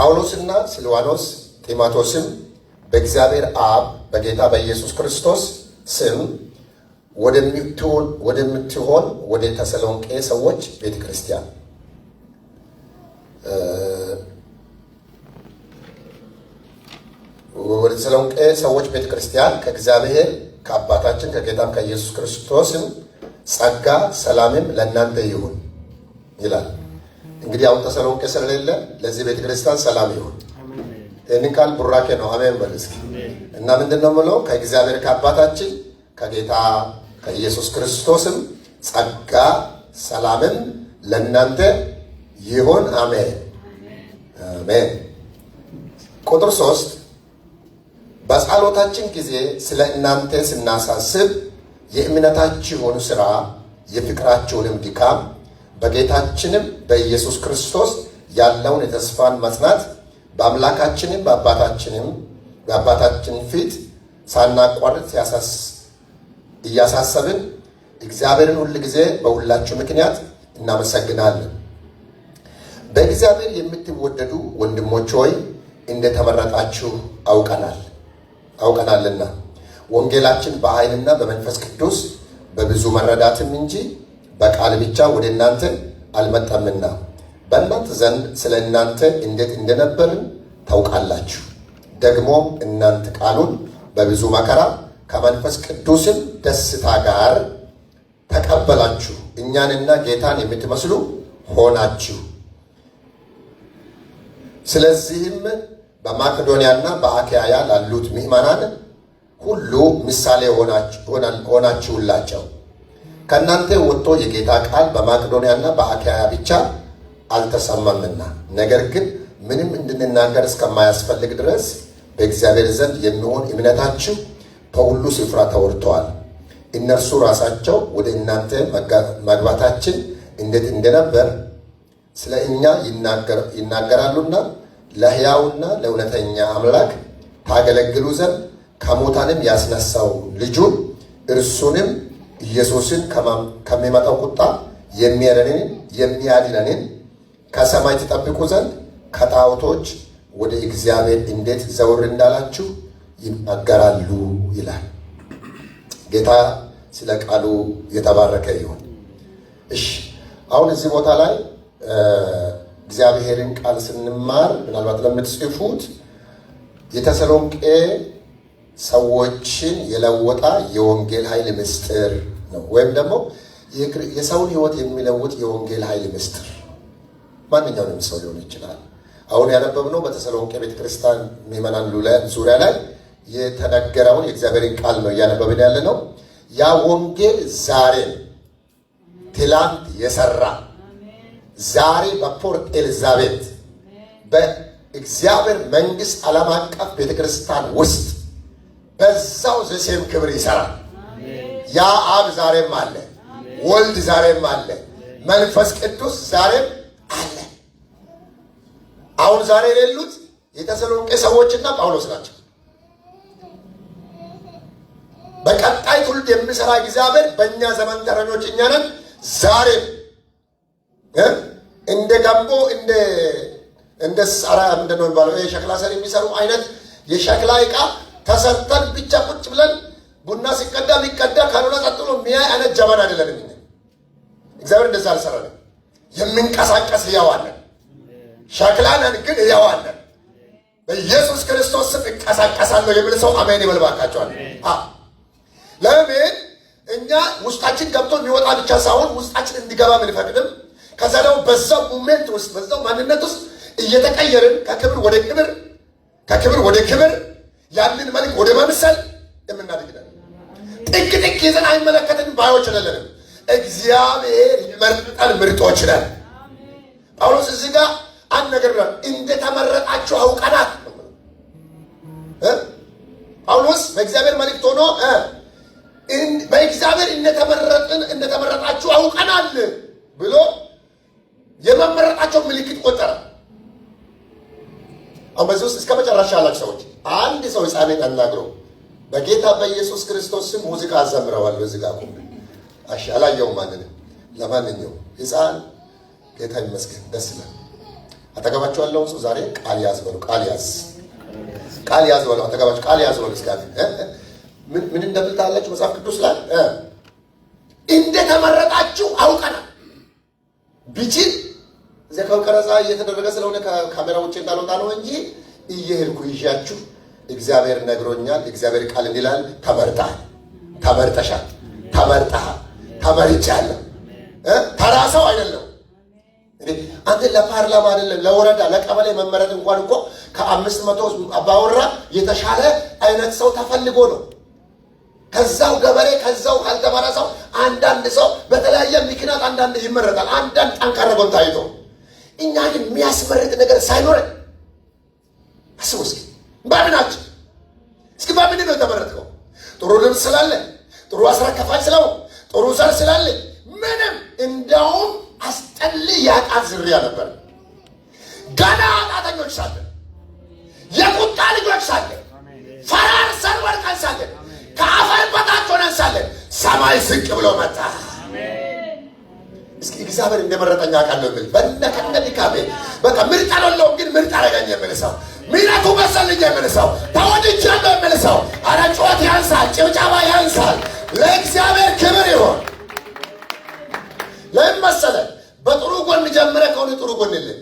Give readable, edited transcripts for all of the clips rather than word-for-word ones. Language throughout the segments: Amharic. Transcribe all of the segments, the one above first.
ጳውሎስና ሲልዋኖስ ጢሞቴዎስም በእግዚአብሔር አብ በጌታ በኢየሱስ ክርስቶስ ስም ወደምትሆን ወደ ተሰሎንቄ ሰዎች ቤተክርስቲያን ወደ ተሰሎንቄ ሰዎች ቤተክርስቲያን ከእግዚአብሔር ከአባታችን ከጌታም ከኢየሱስ ክርስቶስም ጸጋ ሰላምም ለእናንተ ይሁን ይላል። እንግዲህ አሁን ተሰሎንቄ ስለሌለ ለዚህ ቤተክርስቲያን ሰላም ይሁን። ይህንን ቃል ቡራኬ ነው። አሜን በል እስኪ። እና ምንድነው የምለው? ከእግዚአብሔር ከአባታችን ከጌታ ከኢየሱስ ክርስቶስም ጸጋ ሰላምም ለእናንተ ይሁን። አሜን አሜን። ቁጥር 3 በጸሎታችን ጊዜ ስለ እናንተ ስናሳስብ የእምነታችሁን ሥራ የፍቅራችሁንም ድካም በጌታችንም በኢየሱስ ክርስቶስ ያለውን የተስፋን መጽናት በአምላካችንም በአባታችን ፊት ሳናቋርጥ እያሳሰብን እግዚአብሔርን ሁል ጊዜ በሁላችሁ ምክንያት እናመሰግናለን። በእግዚአብሔር የምትወደዱ ወንድሞች ሆይ እንደተመረጣችሁ አውቀናልና ወንጌላችን በኃይልና በመንፈስ ቅዱስ በብዙ መረዳትም እንጂ በቃል ብቻ ወደ እናንተ አልመጣምና በእናንተ ዘንድ ስለ እናንተ እንዴት እንደነበርን ታውቃላችሁ። ደግሞም እናንተ ቃሉን በብዙ መከራ ከመንፈስ ቅዱስም ደስታ ጋር ተቀበላችሁ፣ እኛንና ጌታን የምትመስሉ ሆናችሁ። ስለዚህም በማቄዶንያና በአካያ ላሉት ምዕመናን ሁሉ ምሳሌ ሆናችሁላቸው። ከእናንተ ወጥቶ የጌታ ቃል በማቄዶንያና በአካያ ብቻ አልተሰማምና፣ ነገር ግን ምንም እንድንናገር እስከማያስፈልግ ድረስ በእግዚአብሔር ዘንድ የሚሆን እምነታችሁ በሁሉ ስፍራ ተወርተዋል። እነርሱ ራሳቸው ወደ እናንተ መግባታችን እንዴት እንደነበር ስለ እኛ ይናገራሉና ለሕያውና ለእውነተኛ አምላክ ታገለግሉ ዘንድ ከሙታንም ያስነሳው ልጁን እርሱንም ኢየሱስን ከሚመጣው ቁጣ የሚያድነንን ከሰማይ ትጠብቁ ዘንድ ከጣዖቶች ወደ እግዚአብሔር እንዴት ዘወር እንዳላችሁ ይናገራሉ ይላል። ጌታ ስለ ቃሉ የተባረከ ይሁን። እሺ፣ አሁን እዚህ ቦታ ላይ እግዚአብሔርን ቃል ስንማር ምናልባት ለምትጽፉት የተሰሎንቄ ሰዎችን የለወጣ የወንጌል ኃይል ምስጢር ነው፣ ወይም ደግሞ የሰውን ሕይወት የሚለውጥ የወንጌል ኃይል ምስጢር ማንኛውንም ሰው ሊሆን ይችላል። አሁን ያነበብነው በተሰሎንቄ ቤተክርስቲያን ምዕመናን ዙሪያ ላይ የተነገረውን የእግዚአብሔርን ቃል ነው እያነበብን ያለ ነው። ያ ወንጌል ዛሬም ትላንት የሰራ ዛሬ በፖርት ኤልዛቤት በእግዚአብሔር መንግስት ዓለም አቀፍ ቤተክርስቲያን ውስጥ በዛው ዘሴም ክብር ይሰራል። ያ አብ ዛሬም አለ፣ ወልድ ዛሬም አለ፣ መንፈስ ቅዱስ ዛሬም አለ። አሁን ዛሬ የሌሉት የተሰሎንቄ ሰዎችና ጳውሎስ ናቸው። በቀጣይ ትውልድ የሚሰራ እግዚአብሔር በእኛ ዘመን ተረኞች እኛ ነን። ዛሬም እንደ ገንቦ እንደ ሳራ ምንድነው የሚባለው የሸክላ ሰሪ የሚሰሩ አይነት የሸክላ ዕቃ ተሰርተን ብቻ ቁጭ ብለን ቡና ሲቀዳ ሊቀዳ ካልሆነ ቀጥሎ ሚያይ አይነት ጀበና አይደለም። እግዚአብሔር እንደዛ አልሰራንም። የምንቀሳቀስ ሕያው አለን። ሸክላ ነን ግን ሕያው አለን። በኢየሱስ ክርስቶስ ስም እንቀሳቀሳለሁ የሚል ሰው አሜን ይበል ባካቸዋል። ለምን እኛ ውስጣችን ገብቶ የሚወጣ ብቻ ሳይሆን ውስጣችን እንዲገባ ምንፈቅድም። ከዛ ደግሞ በዛው ሙሜንት ውስጥ በዛው ማንነት ውስጥ እየተቀየርን ከክብር ወደ ክብር ከክብር ወደ ክብር ያንን መልክ ወደ መምሰል የምናደግነን ጥግ ይዘን አይመለከተንም ባዮች አይደለንም። እግዚአብሔር ይመርጣል፣ ምርጦች ነን። ጳውሎስ እዚህ ጋር አንድ ነገር ነው፣ እንደተመረጣችሁ አውቀናል። ጳውሎስ በእግዚአብሔር መልእክት ሆኖ በእግዚአብሔር እንደተመረጣችሁ አውቀናል ብሎ የመመረጣቸው ምልክት ቆጠረ። አሁን በዚህ ውስጥ እስከ መጨረሻ ያላችሁ ሰዎች አንድ ሰው ሕፃንን አናግሮ በጌታ በኢየሱስ ክርስቶስ ስም ሙዚቃ አዘምረዋል። በዚህ ጋር አሽ አላየውም ማንንም። ለማንኛውም ሕፃን ጌታ ይመስገን ደስ ይላል። አጠገባችሁ ያለውን ሰው ዛሬ ቃል ያዝ በሉ። ቃል ያዝ በሉ። አጠገባችሁ ቃል ያዝ በሉ። እስካለ ምን እንደምታላችሁ መጽሐፍ ቅዱስ ላይ እንደተመረጣችሁ አውቀናል። ቢችል ዘካው ቀረጻ እየተደረገ ስለሆነ ከካሜራ ውጭ እንዳልወጣ ነው እንጂ እየሄድኩ ይዣችሁ እግዚአብሔር ነግሮኛል። እግዚአብሔር ቃል እንዲላል ተመርጠሃል፣ ተመርጠሻል፣ ተመርጠሃል፣ ተመርጫለሁ። ተራ ሰው አይደለም። አንተ ለፓርላማ አይደለም ለወረዳ ለቀበሌ መመረጥ እንኳን እኮ ከ500 አባወራ የተሻለ አይነት ሰው ተፈልጎ ነው። ከዛው ገበሬ ከዛው ካልተማረ ሰው አንዳንድ ሰው በተለያየ ምክንያት አንዳንድ ይመረጣል። አንዳንድ ጠንካራ ጎን ታይቶ እኛ ግን የሚያስመርጥ ነገር ሳይኖር አስቡ እስኪ ባምናችሁ እስኪ ባምን ነው የተመረጥከው? ጥሩ ልብስ ስላለ፣ ጥሩ አስረከፋች ስለው፣ ጥሩ ዘር ስላለ ምንም እንደውም አስጠል ያቃት ዝርያ ነበር። ገና ኃጢአተኞች ሳለ፣ የቁጣ ልጆች ሳለ፣ ፈራርሰን ወድቀን ሳለ፣ ከአፈር በታች ሆነን ሳለ ሰማይ ዝቅ ብሎ መጣ። እስኪ እግዚአብሔር እንደመረጠኝ አውቃለሁ የሚል በነከነ ድካሜ በቃ ምርጥ አልሆነውም ግን ምርጥ አደረገኝ የሚል ሰው፣ ምሕረቱ በዛልኝ የሚል ሰው፣ ተወድጃለሁ የሚል ሰው፣ ኧረ ጩኸት ያንሳል፣ ጭብጨባ ያንሳል። ለእግዚአብሔር ክብር ይሆን። ለምን መሰለህ? በጥሩ ጎን ጀምረ ከሆነ ጥሩ ጎን የለን።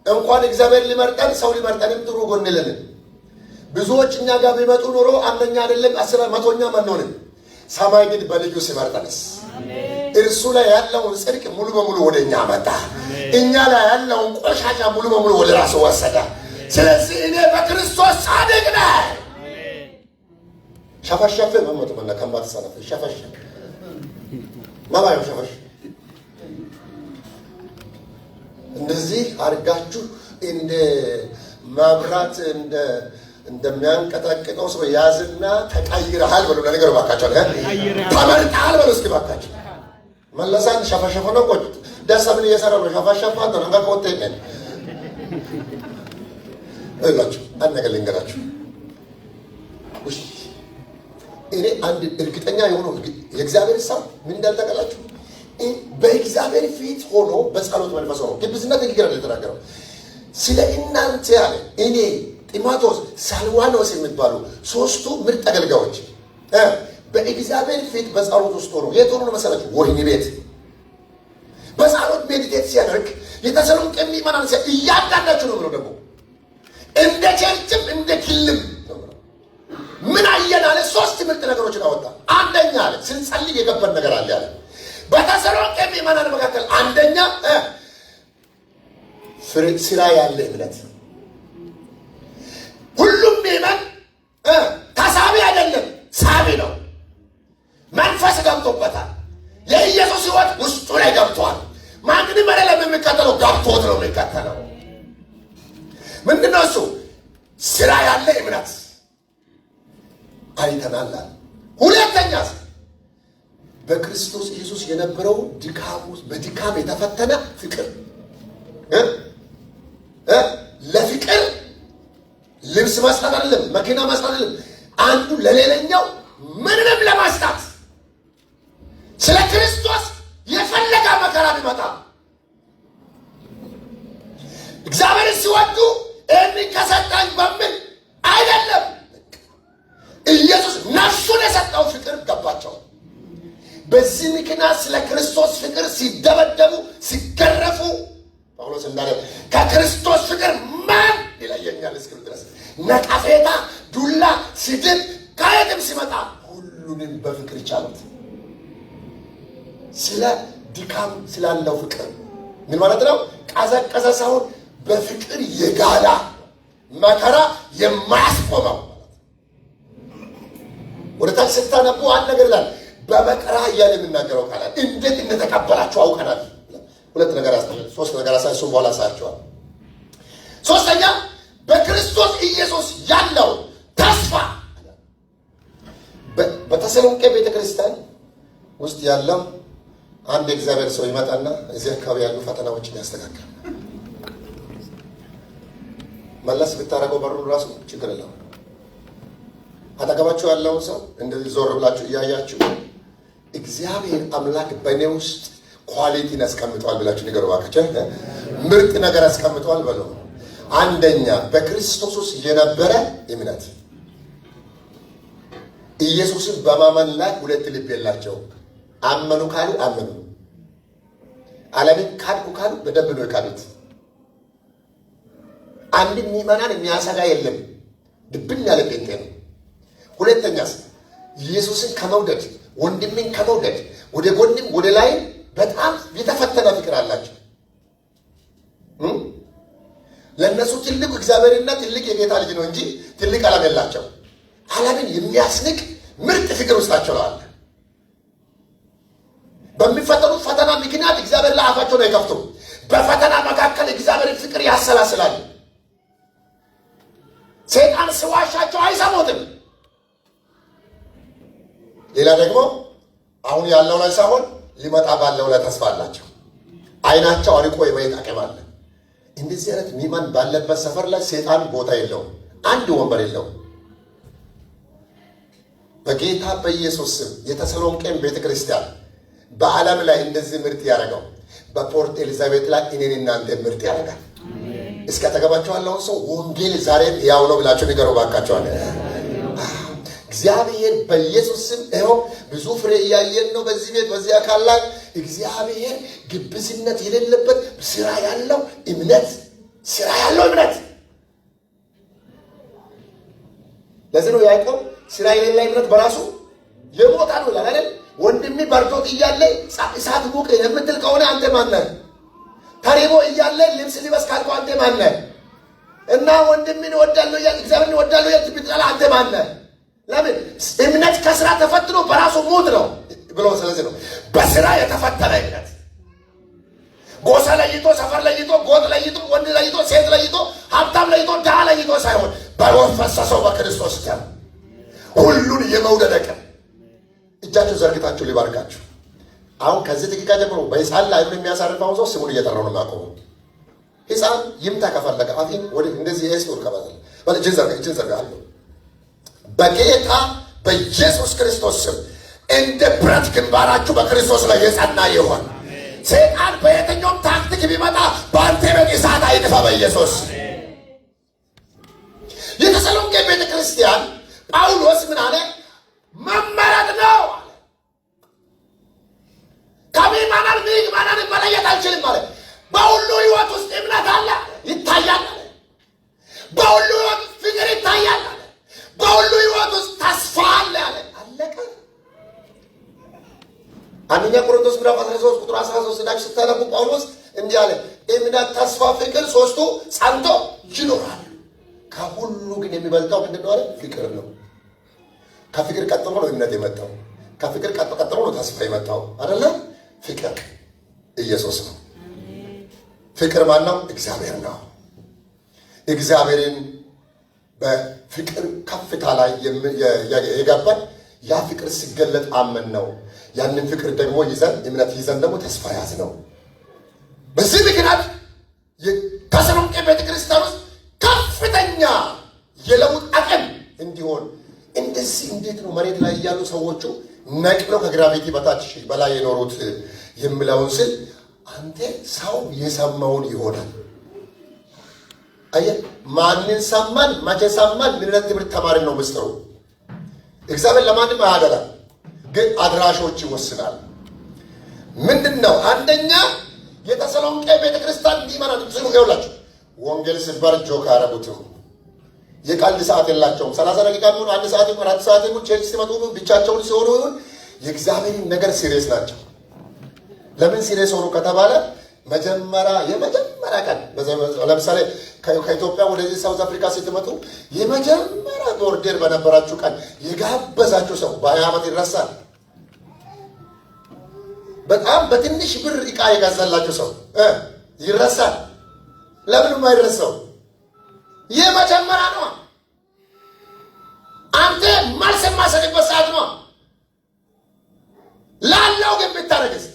እንኳን እግዚአብሔር ሊመርጠን ሰው ሊመርጠንም ጥሩ ጎን የለን። ብዙዎች እኛ ጋር ቢመጡ ኖሮ አንደኛ አይደለም 10 መቶኛ አንሆንም። ሰማይ ግን በልጁ ሲመርጠንስ እርሱ ላይ ያለውን ጽድቅ ሙሉ በሙሉ ወደኛ መጣ። እኛ ላይ ያለውን ቆሻሻ ሙሉ በሙሉ ወደ ራሱ ወሰደ። ስለዚህ እኔ በክርስቶስ ጻድቅ ነኝ። ሸፈሸፈ መሞት መና ከማት ሰነፈ ሸፈሸፈ ማባዩ ሸፈሸ እንደዚህ አርጋችሁ እንደ ማብራት እንደሚያንቀጠቅጠው ሰው ያዝና ተቀይረሃል በሉ። ለነገሩ ባካችሁ ተመርጠሃል በሉ እስኪ ባካችሁ። መለሳን ሸፈሸፈ ነው ቆጭ ደሰብን እየሰራ ነው ሸፈሸፈ አንተ ነው ከወጣ ይሄን እላችሁ አንድ ነገር ልንገራችሁ። እኔ አንድ እርግጠኛ የሆነው የእግዚአብሔር ሰው ምን እንዳልተቀላችሁ በእግዚአብሔር ፊት ሆኖ በጸሎት መንፈስ ሆኖ ግብዝነት ይገራል የተናገረው ስለ እናንተ ያለ እኔ ጢሞቴዎስ ሳልዋኖስ የሚባሉ ሶስቱ ምርጥ አገልጋዮች በእግዚአብሔር ፊት በጸሎት ውስጥ ሆኖ የት ሆኖ መሰላችሁ? ወህኒ ቤት በጸሎት ሜዲቴት ሲያደርግ የተሰሩን ቀሚማናን እያዳናችሁ ነው ብሎ ደግሞ እንደ ቸርችም እንደ ክልም ምን አየን አለ። ሶስት ምርጥ ነገሮችን አወጣ። አንደኛ አለ ስንጸልይ የገባን ነገር አለ ያለ በተሰሎንቄ ምዕመናን መካከል አንደኛ ስራ ያለ እምነት። ሁሉም ምዕመን ተሳቢ አይደለም፣ ሳቢ ነው። መንፈስ ገብቶበታል። የኢየሱስ ሕይወት ውስጡ ላይ ገብቷል። ማንንም አይደለም የሚከተለው፣ ገብቶት ነው የሚከተለው። ምንድነው እሱ? ስራ ያለ እምነት አይተናል። ሁለተኛ በክርስቶስ ኢየሱስ የነበረው በድካም የተፈተነ ፍቅር። ለፍቅር ልብስ መስጠት አይደለም፣ መኪና መስጠት አይደለም፣ አንዱ ለሌላኛው ምንም ለማስጣት ስለ ክርስቶስ የፈለገ መከራ ቢመጣ እግዚአብሔር ሲወዱ እኔ ከሰጣኝ በምን አይደለም፣ ኢየሱስ ነፍሱን የሰጠው ፍቅር ገባቸው። በዚህ ምክንያት ስለ ክርስቶስ ፍቅር ሲደበደቡ ሲገረፉ ጳውሎስ እንዳለ ከክርስቶስ ፍቅር ማን ይለየኛል እስክል ድረስ ነቀፌታ፣ ዱላ፣ ስድብ ከየትም ሲመጣ ሁሉንም በፍቅር ይቻሉት። ስለ ድካም ስላለው ፍቅር ምን ማለት ነው? ቀዘቀዘ ሳይሆን በፍቅር የጋላ መከራ የማያስቆመው ወደ ታች ስታነቡ አንድ ነገር ይላል። በመከራ እያለ የምናገረው ቃላት እንዴት እንደተቀበላችሁ አውቀናል። ሁለት ነገር ሶስት ነገር አሳይሱ በኋላ ሳያቸዋል። ሶስተኛ በክርስቶስ ኢየሱስ ያለው ተስፋ በተሰሎንቄ ቤተክርስቲያን ውስጥ ያለው አንድ እግዚአብሔር ሰው ይመጣና እዚህ አካባቢ ያሉ ፈተናዎችን ያስተካክላል። መለስ ብታረገው በሩን ራሱ ችግር የለውም። አጠገባችሁ ያለውን ሰው እንደዚህ ዞር ብላችሁ እያያችሁ እግዚአብሔር አምላክ በእኔ ውስጥ ኳሊቲን ያስቀምጠዋል ብላችሁ ንገሩ እባካችሁ። ምርጥ ነገር አስቀምጧል በለው። አንደኛ በክርስቶስ ውስጥ የነበረ እምነት። ኢየሱስን በማመን ላይ ሁለት ልብ የላቸውም። አመኑ ካሉ አመኑ፣ ዓለምን ካድኩ ካሉ በደንብ ነው የካዱት። አንድ የሚመናን የሚያሰጋ የለም። ድብን ያለ ጴንጤ ነው። ሁለተኛስ ኢየሱስን ከመውደድ ወንድምን ከመውደድ ወደ ጎንም ወደ ላይ በጣም የተፈተነ ፍቅር አላቸው። ለእነሱ ትልቁ እግዚአብሔርና ትልቅ የጌታ ልጅ ነው እንጂ ትልቅ ዓለም የላቸው። ዓለምን የሚያስንቅ ምርጥ ፍቅር ውስጣቸው አለ። በሚፈተኑት ፈተና ምክንያት እግዚአብሔር ለአፋቸውን አይከፍቱም። በፈተና መካከል እግዚአብሔርን ፍቅር ያሰላስላሉ። ሰይጣን ሲዋሻቸው አይሰሙትም። ሌላ ደግሞ አሁን ያለው ላይ ሳይሆን ሊመጣ ባለው ላይ ተስፋ አላቸው። አይናቸው አርቆ የማየት አቅም አለ። እንደዚህ አይነት ሚማን ባለበት ሰፈር ላይ ሰይጣን ቦታ የለውም፣ አንድ ወንበር የለውም። በጌታ በኢየሱስ ስም የተሰሎንቄን ቤተክርስቲያን በዓለም ላይ እንደዚህ ምርጥ ያደረገው በፖርት ኤልዛቤት ላይ እኔን እናንተ ምርጥ ያደርጋል። እስከ አጠገባችሁ ያለውን ሰው ወንጌል ዛሬም ያው ነው ብላችሁ ንገሩ ባካችኋል። እግዚአብሔር በኢየሱስ ስም ይኸው ብዙ ፍሬ እያየን ነው በዚህ ቤት በዚህ አካል ላይ። እግዚአብሔር ግብዝነት የሌለበት ስራ ያለው እምነት፣ ስራ ያለው እምነት። ለዚህ ነው ያዕቆብ ስራ የሌለ እምነት በራሱ የሞታ ነው ይላል አይደል? ወንድሜ በርዶት እያለ እሳት ሙቅ የምትል ከሆነ አንተ ማን ነህ? ተርቦ እያለ ልብስ ልበስ ካልከው አንተ ማን ነህ? እና ወንድሜን እወዳለሁ እያለ እግዚአብሔርን እወዳለሁ እያለ ብትጠላ አንተ ማን ነህ? ለምን? እምነት ከስራ ተፈትኖ በራሱ ሙት ነው ብሎ። ስለዚህ ነው በስራ የተፈተነ እምነት። ጎሳ ለይቶ፣ ሰፈር ለይቶ፣ ጎጥ ለይቶ፣ ወንድ ለይቶ፣ ሴት ለይቶ፣ ሀብታም ለይቶ፣ ድሃ ለይቶ ሳይሆን በሕይወት ፈሰሰው በክርስቶስ ደም ሁሉን የመውደድ አቅም። እጃችሁ ዘርግታችሁ ሊባርካችሁ። አሁን ከዚህ ደቂቃ ጀምሮ በሕፃን ላይ የሚያሳርፈው ሰው ስሙን እየጠራው ነው የሚያቆመው። ሕፃን ይምታ ከፈለገ አፊን ወደ እንደዚህ የስቶር ከባዘለ በእጅን ዘርጋ አለ። በጌታ በኢየሱስ ክርስቶስ ስም እንደ ብረት ግንባራችሁ በክርስቶስ ላይ የጸና ይሆን። ሰይጣን በየትኛውም ታክቲክ ቢመጣ በአንተ ቤት እሳት አይጥፋ በኢየሱስ። የተሰሎንቄ ቤተ ክርስቲያን ጳውሎስ ምን አለ? መመረጥ ነው አለ። ከሚማናን ሚግማናን መለየት አልችልም አለ። በሁሉ ህይወት ውስጥ እምነት አለ፣ ይታያል አለ። በሁሉ ህይወት ውስጥ ፍቅር ይታያል አለ። በሁሉ ህይወት ውስጥ ተስፋ አለ አለ። አለቀ። አንደኛ ቆሮንቶስ ምዕራፍ 13 ቁጥር 13 ዳሽ ስታነቡ ጳውሎስ እንዲህ አለ፣ እምነት፣ ተስፋ፣ ፍቅር ሶስቱ ጸንቶ ይኖራል። ከሁሉ ግን የሚበልጠው ምንድን ነው አለ? ፍቅር ነው። ከፍቅር ቀጥሎ ነው እምነት የመጣው። ከፍቅር ቀጥሎ ነው ተስፋ የመጣው አይደለ? ፍቅር ኢየሱስ ነው። ፍቅር ማን ነው? እግዚአብሔር ነው። እግዚአብሔርን በፍቅር ከፍታ ላይ የገባን ያ ፍቅር ሲገለጥ አመን ነው። ያንን ፍቅር ደግሞ ይዘን እምነት ይዘን ደግሞ ተስፋ ያዝ ነው። በዚህ ምክንያት የተሰሎንቄ ቤተክርስቲያን ውስጥ ከፍተኛ የለውጥ አቅም እንዲሆን እንደዚህ እንዴት ነው መሬት ላይ እያሉ ሰዎቹ ነቅለው ከግራቪቲ በታች በላይ የኖሩት የምለውን ስል አንተ ሰው የሰማውን ይሆናል። አየህ፣ ማንን ሰማን፣ መቼ ሰማን፣ ምን አይነት ትምህርት ተማሪ ነው ምስጢሩ። እግዚአብሔር ለማንም አያደላም፣ ግን አድራሾች ይወስናል። ምንድን ነው? አንደኛ የተሰሎንቄ ቤተክርስቲያን እንዲመናት ጽኑ ይውላችሁ። ወንጌል ሲባል ጆክ አያረጉትም። የቀልድ ሰዓት የላቸውም። 30 ደቂቃ ይሁን 1 ሰዓት ይሁን 4 ሰዓት ይሁን ቸርች ሲመጡ ብቻቸውን ሲሆኑ ይሁን የእግዚአብሔርን ነገር ሲሪየስ ናቸው። ለምን ሲሪየስ ሆኑ ከተባለ የመጀመሪያ ቀን ለምሳሌ ከኢትዮጵያ ወደዚህ ሳውዝ አፍሪካ ስትመጡ የመጀመሪያ ቦርደር በነበራችሁ ቀን የጋበዛችሁ ሰው በ20 ዓመት ይረሳል። በጣም በትንሽ ብር ዕቃ የገዛላችሁ ሰው ይረሳል። ለምን አይረሳው? የመጀመሪያ ነው። አንተ መልስ የማሰጥበት ሰዓት ነው። ላለው ግን ብታረግስ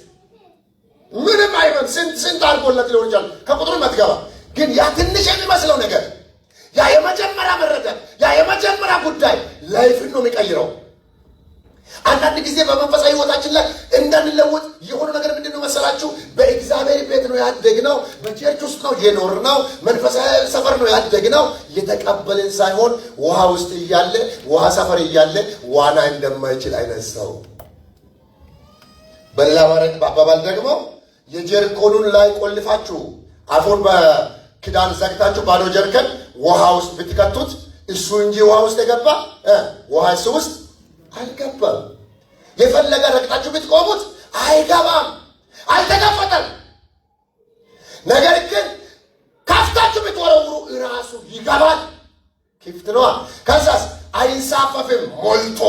ምንም አይሆን። ስንት አድርጎለት ሊሆን ይችላል ከቁጥሩ መትገባ። ግን ያ ትንሽ የሚመስለው ነገር ያ የመጀመሪያ መረዳት ያ የመጀመሪያ ጉዳይ ላይፍን ነው የሚቀይረው። አንዳንድ ጊዜ በመንፈሳዊ ሕይወታችን ላይ እንዳንለወጥ የሆነ ነገር ምንድነው መሰላችሁ? በእግዚአብሔር ቤት ነው ያደግነው፣ በቸርች ውስጥ ነው የኖርነው፣ መንፈሳዊ ሰፈር ነው ያደግነው። የተቀበልን ሳይሆን ውሃ ውስጥ እያለ ውሃ ሰፈር እያለ ዋና እንደማይችል አይነት ሰው። በሌላ አባባል ደግሞ የጀሪኮኑን ላይ ቆልፋችሁ አፉን በክዳን ዘግታችሁ ባዶ ጀሪኮን ውሃ ውስጥ ብትከቱት እሱ እንጂ ውሃ ውስጥ የገባ ውሃ እሱ ውስጥ አልገባም። የፈለገ ረግጣችሁ ብትቆሙት አይገባም፣ አልተከፈተም። ነገር ግን ከፍታችሁ ብትወረውሩ እራሱ ይገባል። ክፍት ነዋ። ከዛስ አይንሳፈፍም፣ ሞልቶ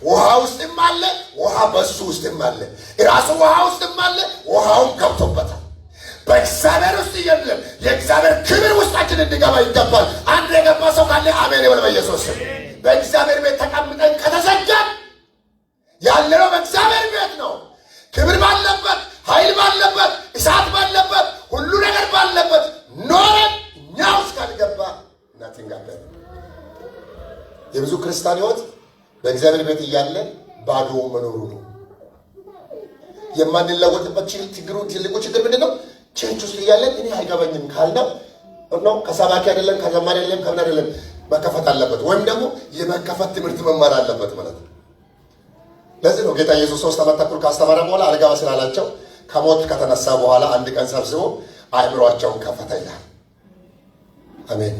ውሃ ውስጥም አለ፣ ውሃ በሱ ውስጥም አለ፣ እራሱ ውሃ ውስጥም አለ፣ ውሃውም ገብቶበታል። በእግዚአብሔር ውስጥ የለም። የእግዚአብሔር ክብር ውስጣችን እንዲገባ ይገባል። አንድ የገባ ሰው ካለ አሜን ይበል በኢየሱስ ስም። በእግዚአብሔር ቤት ተቀምጠን ከተዘጋን ያለነው በእግዚአብሔር ቤት ነው። ክብር ባለበት፣ ኃይል ባለበት፣ እሳት ባለበት፣ ሁሉ ነገር ባለበት ኖረን እኛ ውስጥ ካልገባ እናቲንግ አለ። የብዙ ክርስቲያን ሕይወት በእግዚአብሔር ቤት እያለ ባዶ መኖሩ ነው። የማንለወጥበት ችግሩ ትልቁ ችግር ምንድን ነው? ቸርች ውስጥ እያለን እኔ አይገባኝም ካልነው ነው ከሰባኪ አይደለም ከዘማሪ አይደለም ከምን አይደለም መከፈት አለበት፣ ወይም ደግሞ የመከፈት ትምህርት መማር አለበት ማለት ነው። ለዚህ ነው ጌታ ኢየሱስ 3 ዓመት ተኩል ካስተማረ በኋላ አልጋ ስላላቸው ከሞት ከተነሳ በኋላ አንድ ቀን ሰብስቦ አእምሯቸውን ከፈተ ይላል። አሜን።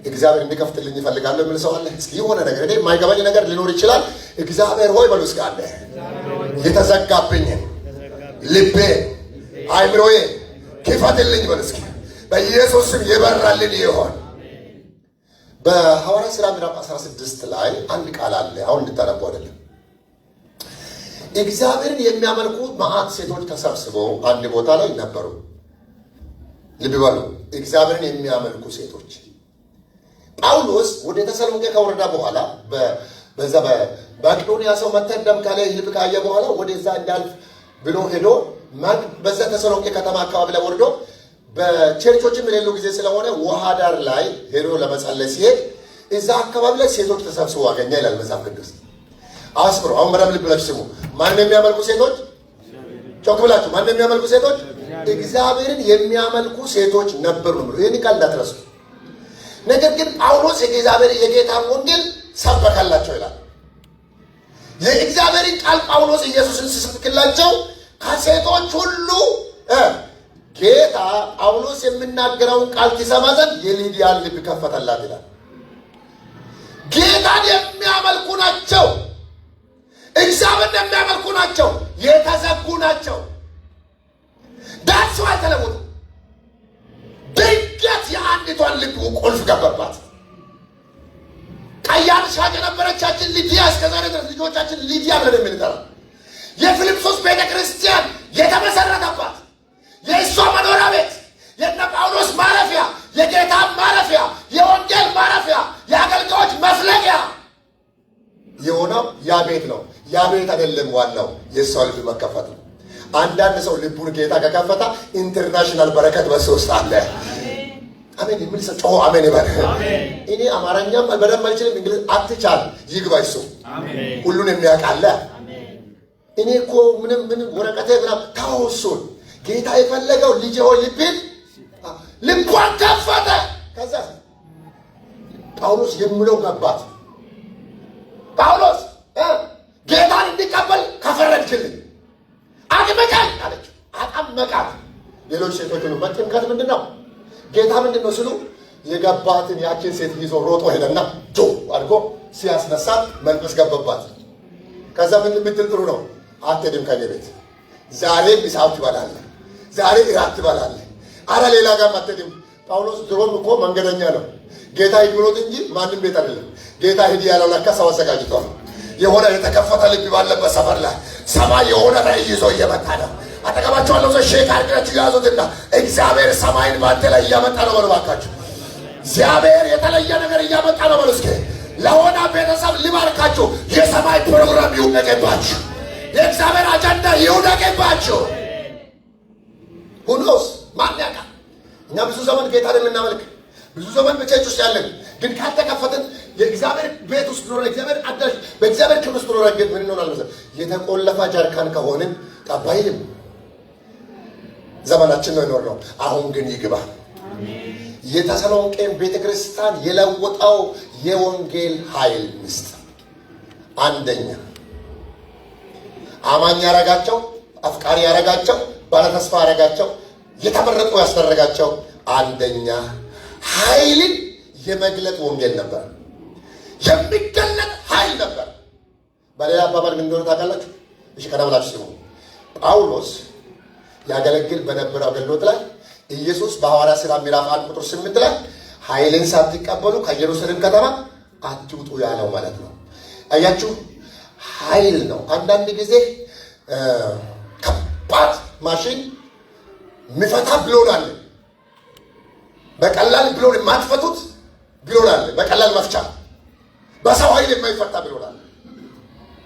እግዚአብሔር እንዲከፍትልኝ ይፈልጋለሁ የሚል ሰው አለ? እስኪ የሆነ ነገር እኔ የማይገባኝ ነገር ሊኖር ይችላል። እግዚአብሔር ሆይ በሉ እስኪ አለ የተዘጋብኝን ልቤ አእምሮዬ ክፈትልኝ በሉ እስኪ በኢየሱስ ስም ይበራልን ይሆን። በሐዋርያት ሥራ ምዕራፍ 16 ላይ አንድ ቃል አለ። አሁን እንድታነቡ አይደለም። እግዚአብሔርን የሚያመልኩ መዓት ሴቶች ተሰብስበው አንድ ቦታ ላይ ነበሩ። ልብ በሉ፣ እግዚአብሔርን የሚያመልኩ ሴቶች። ጳውሎስ ወደ ተሰሎንቄ ከወረዳ በኋላ በዛ በመቄዶንያ ሰው መተደም ካለ ልብ ካየ በኋላ ወደዛ እንዳልፍ ብሎ ሄዶ በዛ ተሰሎንቄ ከተማ አካባቢ ላይ ወርዶ በቸርቾችም የሌሉ ጊዜ ስለሆነ ውሃ ዳር ላይ ሄዶ ለመጸለይ ሲሄድ እዛ አካባቢ ላይ ሴቶች ተሰብስበው አገኘ ይላል መጽሐፍ ቅዱስ። አስብሮ አሁን በደምብ ልብ ብላችሁ ስሙ። ማን የሚያመልኩ ሴቶች? ጮክ ብላችሁ ማን የሚያመልኩ ሴቶች? እግዚአብሔርን የሚያመልኩ ሴቶች ነበሩ ብሎ ይህን ቃል እንዳትረሱ። ነገር ግን ጳውሎስ የጌታን ወንጌል ሰበከላቸው ይላል። የእግዚአብሔርን ቃል ጳውሎስ ኢየሱስን ሲሰብክላቸው ከሴቶች ሁሉ ጌታ ጳውሎስ የሚናገረውን ቃል ትሰማ ዘንድ የሊዲያን ልብ ከፈተላት ይላል። ጌታን የሚያመልኩ ናቸው፣ እግዚአብሔርን የሚያመልኩ ናቸው፣ የተዘጉ ናቸው። ዳስዋ ተለውጡ። ድንገት የአንዲቷን ልብ ቁልፍ ገባባት። ቀያን ሻጭ የነበረቻችን ሊዲያ እስከዛሬ ድረስ ልጆቻችን ሊዲያ ብለን የምንጠራ የፊልጵስዩስ ቤተ ክርስቲያን የተመሰረተባት የእሷ መኖሪያ ቤት፣ የነ ጳውሎስ ማረፊያ፣ የጌታ ማረፊያ፣ የወንጌል ማረፊያ፣ የአገልጋዮች መፍለቂያ የሆነው ያ ቤት ነው። ያ ቤት አይደለም ዋናው፣ የእሷ ልብ መከፈት ነው። አንዳንድ ሰው ልቡን ጌታ ከከፈታ ኢንተርናሽናል በረከት በሱ ውስጥ አለ። አሜን የሚል ሰው ጮሆ አሜን ይበል። እኔ አማርኛም በደንብ አልችልም፣ እንግሊዝ አትቻል ይግባ እሱ ሁሉን የሚያውቃለ። እኔ እኮ ምንም ወረቀቴ ምናምን ታውሱን ጌታ የፈለገው ልጅ ሆይ ልቧን ከፈተ። ከዛ ጳውሎስ የሚለው ገባት። ጳውሎስ ጌታን እንዲቀበል ከፈረድክልኝ አጥምቀኝ አለችው። አጠመቃት። ሌሎች ሴቶች ሁሉ መጥምቀት ምንድን ነው ጌታ ምንድን ነው ስሉ የገባትን ያችን ሴት ይዞ ሮጦ ሄደና ጆ አድርጎ ሲያስነሳት መንፈስ ገባባት። ከዛ ምን ብትል ጥሩ ነው? አትሄድም ከኔ ቤት ዛሬ ምሳው ትበላለህ፣ ዛሬ እራት ትበላለህ፣ አረ ሌላ ጋር አትሄድም። ጳውሎስ ድሮም እኮ መንገደኛ ነው። ጌታ ይግሮት እንጂ ማንም ቤት አይደለም። ጌታ ሂድ ያለው ለካ ሰው አዘጋጅቷል። የሆነ የተከፈተ ልብ ባለበት ሰፈር ላይ ሰማይ የሆነ ራእይ ይዞ እየመጣ ነው። አጠገባቸው ያለው ሰው ሼክ አድርጋችሁ ያዙትና እግዚአብሔር ሰማይን ባንተ ላይ እያመጣ ነው በሉ ባካችሁ። እግዚአብሔር የተለየ ነገር እያመጣ ነው በሉ እስኪ። ለሆነ ቤተሰብ ሊባርካችሁ የሰማይ ፕሮግራም ይውደቅባችሁ፣ የእግዚአብሔር አጀንዳ ይውደቅባችሁ። ሁኖስ ማን ያውቃል? እኛ ብዙ ዘመን ጌታን የምናመልክ ብዙ ዘመን በቸርች ውስጥ ያለን ግን ካልተከፈትን የእግዚአብሔር ቤት ውስጥ ኖረን እግዚአብሔር አዳሽ በእግዚአብሔር ክብር ውስጥ ኖረን ግን ምን እንሆናለን መሰለህ? የተቆለፈ ጀሪካን ከሆንን ጠባይልም ዘመናችን ነው የኖርነው። አሁን ግን ይግባ። የተሰሎንቄን ቤተክርስቲያን የለወጠው የወንጌል ኃይል ምስጢር አንደኛ አማኝ ያረጋቸው፣ አፍቃሪ ያረጋቸው፣ ባለተስፋ ያረጋቸው፣ የተመረጡ ያስደረጋቸው አንደኛ ኃይልን የመግለጥ ወንጌል ነበር። የሚገለጥ ኃይል ነበር። በሌላ አባባል ምን እንደሆነ ታውቃላችሁ? እሺ ከዳምላችሁ ሲሆን ጳውሎስ ያገለግል በነበረው አገልግሎት ላይ ኢየሱስ በሐዋርያት ሥራ ምዕራፍ 1 ቁጥር 8 ላይ ኃይልን ሳትቀበሉ ከኢየሩሳሌም ከተማ አትውጡ ያለው ማለት ነው። አያችሁ፣ ኃይል ነው። አንዳንድ ጊዜ ከባድ ማሽን የሚፈታ ብሎን አለ። በቀላል ብሎን የማትፈቱት ብሎን አለ። በቀላል መፍቻ በሰው ኃይል የማይፈታ ብሎን አለ።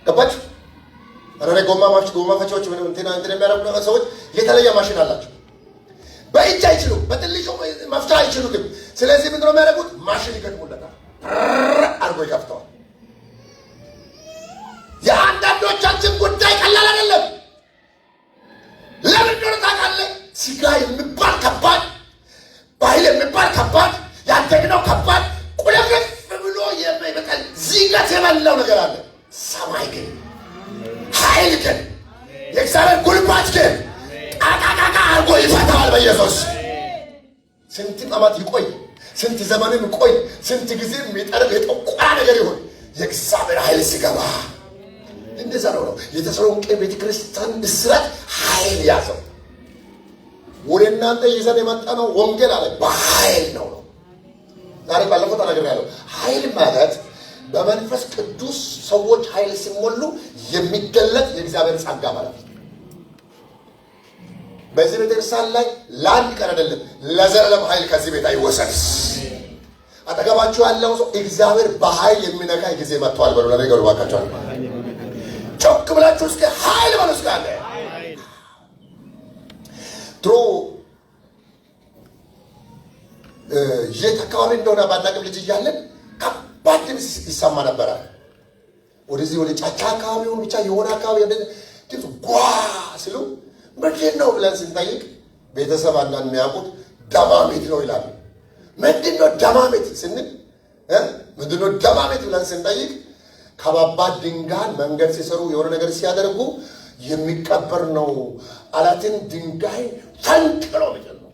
ገባችሁ? አረ ጎማ ፈቻዎች ምን እንትና የሚያደርጉ ሰዎች የተለየ ማሽን አላቸው። በእጅ አይችሉም፣ በትልሹ መፍቻ አይችሉትም። ስለዚህ ምንድነው የሚያደርጉት? ማሽን ይገጥሙለታል፣ አርጎ ይከፍተዋል። የአንዳንዶቻችን ጉዳይ ቀላል አይደለም። ለምን እንደሆነ ታውቃለህ? ስጋ የሚባል ከባድ፣ ባህል የሚባል ከባድ፣ ያደግነው ከባድ ቁልፍልፍ ብሎ የሚበቀል ዚገት የበላው ነገር አለ። ሰማይ ግን ኃይል ግን የእግዚአብሔር ጉልባት ግን ቃቃቃቃ አርጎ ይፈታዋል በኢየሱስ። ስንት ዓመት ይቆይ፣ ስንት ዘመንም ይቆይ፣ ስንት ጊዜ የሚጠርግ የጠቆራ ነገር ይሆን የእግዚአብሔር ኃይል ሲገባ እንደዛ ነው። የተሰሎንቄ ቤተክርስቲያን እስራት ኃይል ያዘው። ወደ እናንተ ይዘን የመጣነው ወንጌል አለ በኃይል ነው። ዛሬ ባለፈው ተናግሬያለሁ። ኃይል ማለት በመንፈስ ቅዱስ ሰዎች ኃይል ሲሞሉ የሚገለጥ የእግዚአብሔር ጸጋ ማለት ነው። በዚህ ቤተክርስቲያን ላይ ለአንድ ቀን አይደለም ለዘላለም ኃይል ከዚህ ቤት አይወሰድ። አጠገባችሁ ያለው ሰው እግዚአብሔር በኃይል የሚነካ ጊዜ መጥቷል በሉ። ለነገሩ ባካችሁ ጮክ ብላችሁ እስከ ኃይል በሉ። እስከ አለ ድሮ የት አካባቢ እንደሆነ ባናቅም ልጅ እያለን ከባድ ድምፅ ይሰማ ነበረ። ወደዚህ ወደ ጫካ አካባቢውን ብቻ የሆነ አካባቢ ድምፅ ጓ ሲሉ ምንድን ነው ብለን ስንጠይቅ ቤተሰብ አንዳንድ የሚያውቁት ደማሜት ነው ይላሉ። ምንድን ነው ደማሜት ስንል ምንድን ነው ደማሜት ብለን ስንጠይቅ ከባባድ ድንጋይ መንገድ ሲሰሩ የሆነ ነገር ሲያደርጉ የሚቀበር ነው። አላትን ድንጋይ ፈንቅሎ ነው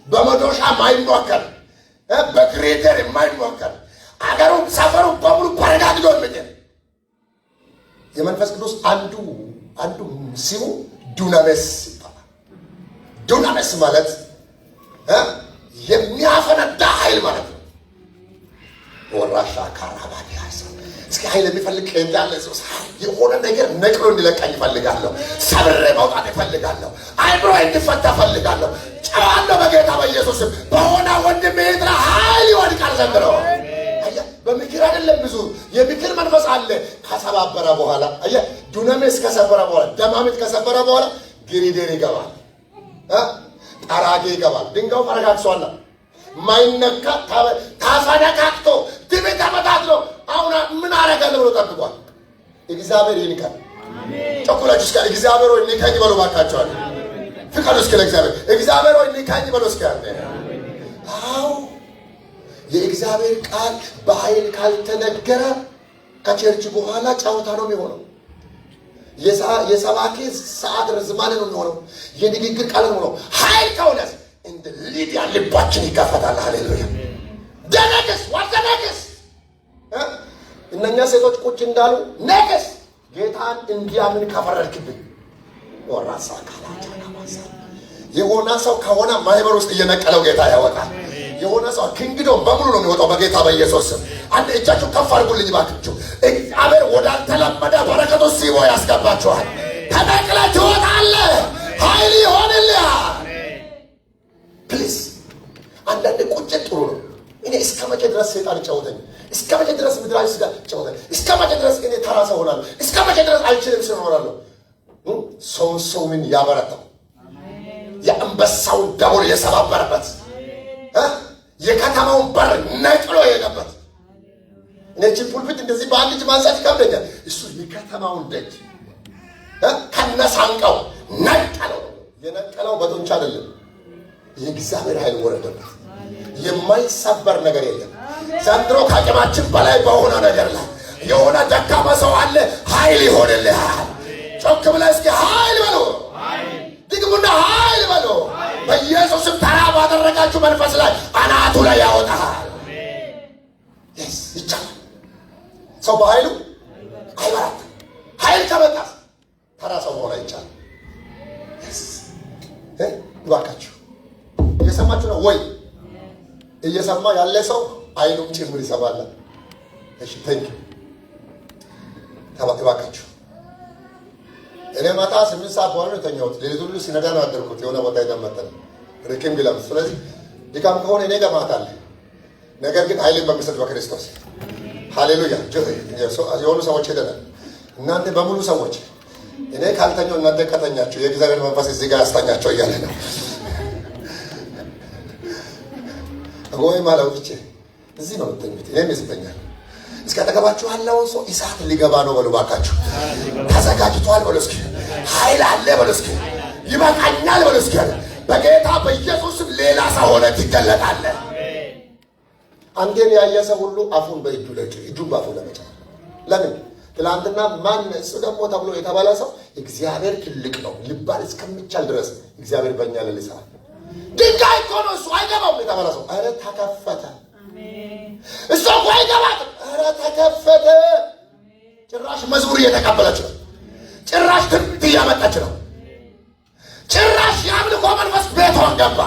በመዶሻ ማይሞከር በግሬደር የማይሞከር አገሩን ሰፈሩ በሙሉ በረጋግዶ ምድር የመንፈስ ቅዱስ አንዱ ሲሙ ዱናሜስ ይባላል። ዱናሜስ ማለት የሚያፈነዳ ኃይል ማለት ነው። ወራሻ ካራባዲያ እስኪ ኃይል የሚፈልግ እንዳለ የሆነ ነገር ነቅሎ እንዲለቀኝ ይፈልጋለሁ። ሰብሬ መውጣት ይፈልጋለሁ። አይምሮ እንዲፈታ ይፈልጋለሁ። ጨዋለሁ በጌታ በኢየሱስም በሆነ ወንድም ይጥራ ኃይል ይወድቃል ዘንድሮ። በምክር አይደለም ብዙ የምክር መንፈስ አለ። ከሰባበረ በኋላ ዱናሜስ ከሰበረ በኋላ ደማሜት ከሰበረ በኋላ ግሪዴር ይገባል፣ ጠራጌ ይገባል። ድንጋዩ ፈረጋግሷል። ማይነካ ታፈነካክቶ ትቤት አመታት ነው። አሁን ምን አረጋለሁ ብሎ ጠብቋል። እግዚአብሔር ይንካል። ጨኩላችሁ እስከ እግዚአብሔር ሆይ ንካኝ በሉ ባካችኋል። ፍቃዱ እስከ ለእግዚአብሔር እግዚአብሔር ሆይ ንካኝ በሉ እስከ አዎ የእግዚአብሔር ቃል በኃይል ካልተነገረ ከቸርች በኋላ ጫወታ ነው የሚሆነው። የሰባኪ ሰዓት ርዝማኔ ነው የሚሆነው። የንግግር ቃል ነው። ኃይል ከሆነስ እንደ ሊዲያ ልባችን ይከፈታል። ሃሌሉያ ደነገስ ዋዘነገስ እነኛ ሴቶች ቁጭ እንዳሉ ነገስ ጌታን እንዲያምን ከፈረድክብኝ ወራሳ ካላቻ ካማሳ የሆነ ሰው ከሆነ ማህበር ውስጥ እየነቀለው ጌታ ያወጣል። የሆነ ሰው ኪንግዶም በሙሉ ነው የሚወጣው በጌታ በኢየሱስ ስም። አንድ እጃችሁ ከፍ አድርጉልኝ ባክችሁ። እግዚአብሔር ወዳልተለመደ በረከት ውስጥ ሲቦ ያስገባችኋል። ተነቅለህ ትወጣለህ። ኃይል ይሆንልሃል። ፕሊዝ አንዳንድ ቁጭት ጥሩ ነው። እኔ እስከ መቼ ድረስ ሰይጣን ይጫወተኝ? እስከ መቼ ድረስ ምድራዊ ስጋ ይጫወተኝ? እስከ መቼ ድረስ እኔ ተራ ሰው ሆናለሁ? እስከ መቼ ድረስ አልችልም ስል እኖራለሁ? ሰውን ያበረታው የአንበሳውን ደቦል የሰባበረበት የከተማውን በር ነቅሎ የገባት እነዚህ ፑልፒት እንደዚህ በአንድ እጅ ማንሳት ይከብደኛል። እሱ የከተማውን ደጅ ከነሳንቀው ነቀለው። የነቀለው በጡንቻ አይደለም፣ የእግዚአብሔር ኃይል ወረደበት። የማይሰበር ነገር የለም። ዘንድሮ ከአቅማችን በላይ በሆነ ነገር ላይ የሆነ ደካማ ሰው አለ፣ ኃይል ይሆንልሃል። ጮክ ብለህ እስኪ ኃይል በሉ፣ ድግሙና ኃይል በሉ። በኢየሱስም ተራ ባደረጋችሁ መንፈስ ላይ አናቱ ላይ ያወጣሃል። ይቻላል። ሰው በኃይሉ አይበራም። ኃይል ከመጣስ ተራ ሰው መሆን አይቻልም። እባካችሁ እየሰማችሁ ነው ወይ? እየሰማ ያለ ሰው አይኑም ጭምር ይሰማል። እሺ ታንኪ እባካችሁ። እኔ ማታ 8 ሰዓት በኋላ ነው የተኛሁት። ሌሊት ሁሉ ሲነዳ ነው ያደርኩት። የሆነ ቦታ ይተመተን ርክም ቢላም። ስለዚህ ድካም ከሆነ እኔ ጋር ማታ አለ። ነገር ግን ኃይልን በሚሰጥ በክርስቶስ ሃሌሉያ። የሆኑ ሰዎች ሄደናል። እናንተ በሙሉ ሰዎች እኔ ካልተኛው እናንተ ከተኛችሁ የእግዚአብሔር መንፈስ እዚህ ጋር ያስተኛቸው እያለ ነው። ወይ ማለት ብቻ እዚህ ነው የምትተኙት። እኔም ይስበኛል። እስኪ አጠገባችሁ ያለውን ሰው እሳት ሊገባ ነው በሉ ባካችሁ። ተዘጋጅቷል በሉ እስኪ። ኃይል አለ በሉ እስኪ። ይበቃኛል በሉ እስኪ። በጌታ በኢየሱስም ሌላ ሰው ሆነ ትገለጣለህ። አንዴን ያየ ሰው ሁሉ አፉን በእጁ እጁን በአፉ ለመጫን ለምን? ትላንትና ማን እሱ ደግሞ ተብሎ የተባለ ሰው እግዚአብሔር ትልቅ ነው ሊባል እስከሚቻል ድረስ እግዚአብሔር በእኛ ላይ ይሰራል። ድንጋይ እኮ ነው እሱ አይገባውም የተባለ ሰው ኧረ ተከፈተ። እሱ እኮ አይገባትም ኧረ ተከፈተ። ጭራሽ መዝሙር እየተቀበለች ነው። ጭራሽ ትምህርት እያመጣች ነው። ጭራሽ የአምልኮ መንፈስ ቤቷን ገባ።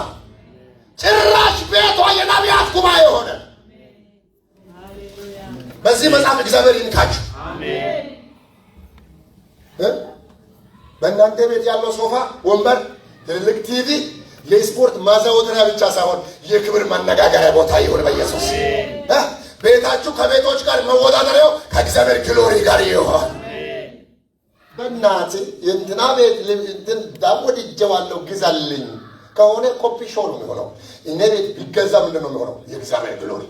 ጭራሽ ቤቷ የነቢያት ጉባኤ ሆነ። በዚህ መጽሐፍ እግዚአብሔር ይንካችሁ። በእናንተ ቤት ያለው ሶፋ፣ ወንበር፣ ትልቅ ቲቪ የስፖርት ማዘውተሪያ ብቻ ሳይሆን የክብር መነጋገሪያ ቦታ ይሁን በኢየሱስ። ቤታችሁ ከቤቶች ጋር መወዳደሪያው ከእግዚአብሔር ግሎሪ ጋር ይሁን። በእናት የእንትና ቤት እንትን ዳውድ ይጀዋለሁ ግዛልኝ ከሆነ ኮፒ ሾው ነው የሚሆነው። እኔ ቤት ቢገዛ ምንድን ነው የሚሆነው? የእግዚአብሔር ግሎሪ።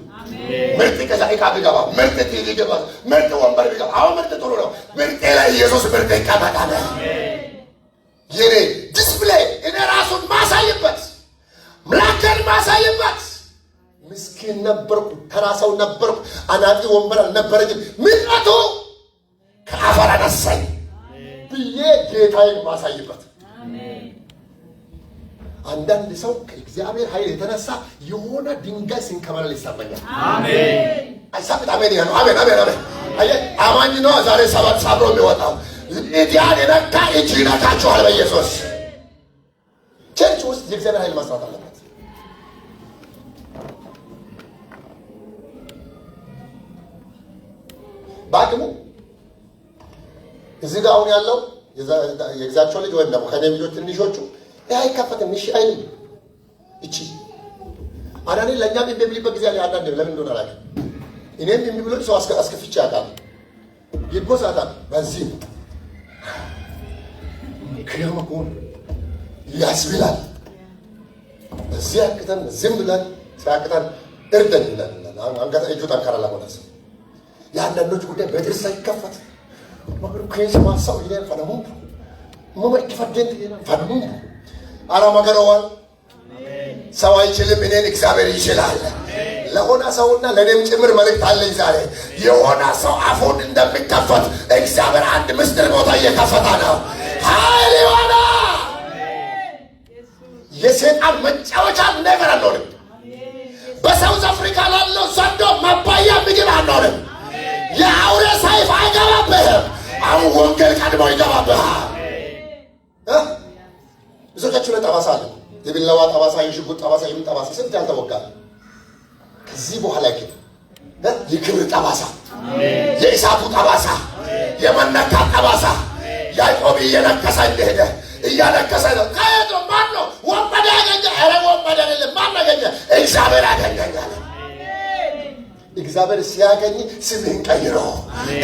ምርጥ ዕቃ ቢገባ፣ ምርጥ ቲቪ ቢገባ፣ ምርጥ ወንበር ቢገባ፣ አሁን ምርጥ ጥሩ ነው። ምርጤ ላይ ኢየሱስ ምርጥ ይቀመጣል። የኔ ዲስፕሌይ እኔ ራሱን ማሳይበት፣ ምላከን ማሳይበት። ምስኪን ነበርኩ፣ ተራ ሰው ነበርኩ፣ አናጢ ወንበር አልነበረኝም። ምንቱ ከአፈር አነሳኝ ብዬ ጌታዬን ማሳይበት። አንዳንድ ሰው ከእግዚአብሔር ኃይል የተነሳ የሆነ ድንጋይ ሲንከባለል ይሰማኛል። አሜን። አይሳብት አሜን ያለው አሜን አሜን አሜን። አየ አማኝ ነው ዛሬ ሰባት ሳብሮ የሚወጣው እዲያን የነካ እጅ ይነካችኋል በኢየሱስ። ቸርች ውስጥ የእግዚአብሔር ኃይል መስራት አለበት። ባክሙ እዚህ ጋር አሁን ያለው የእግዚአብሔር ልጅ ወይም ደግሞ ከኔ ልጆች ትንሾቹ አይከፈትም። እሺ አይልም። እቺ አዳኔ ለኛም የሚብሊበት ጊዜ አለ። አንዳንዴ ለምን እንደሆነ አላውቅም። እኔም የሚብለው ሰው አስከፍቼ ያውቃል። ይጎሳታል። በዚህ ከየመቆን ያስብላል። በዚህ አቅተን ዝም ብለን ሲያቅተን እርደን ይላል። አንገታ እጁ ጠንካራ ለሆነስ ያንዳንዶች ጉዳይ በጥርስ አይከፈት ወግሩ ከይስ ማሳው ይላል። ፈለሙ ሞመክ ፈደንት ይላል። ፈለሙ አላማገረዋል። ሰው አይችልም፣ እኔን እግዚአብሔር ይችላል። ለሆነ ሰውና ለኔም ጭምር መልእክት አለኝ ዛሬ። የሆነ ሰው አፉን እንደሚከፈት እግዚአብሔር አንድ ምስጢር ቦታ እየከፈታ ነው። ኃይል ይሆና የሰይጣን መጫወቻ ነገር አንሆንም። በሳውዝ አፍሪካ ላለው ዘንዶ መባያ ምግብ አንሆንም። የአውሬ ሰይፍ አይገባብህም። አሁን ወንጌል ቀድሞ ይገባብሃል። ብዙዎቻችሁ ላይ ጠባሳ አለ። የቢላዋ ጠባሳ፣ የሽጉጥ ጠባሳ፣ የምን ጠባሳ ስንት ያልተወጋል። ከዚህ በኋላ ግን የክብር ጠባሳ፣ የእሳቱ ጠባሳ፣ የመነካት ጠባሳ ያዕቆብ እየነከሰ እንደሄደ እያነከሰ ነው። ከየት ነው? ማን ነው? ወንበዴ ያገኘ? ኧረ ወንበዴ አይደለም። ማን ያገኘ? እግዚአብሔር ያገኘኛል። እግዚአብሔር ሲያገኝ ስምህን ቀይሮ፣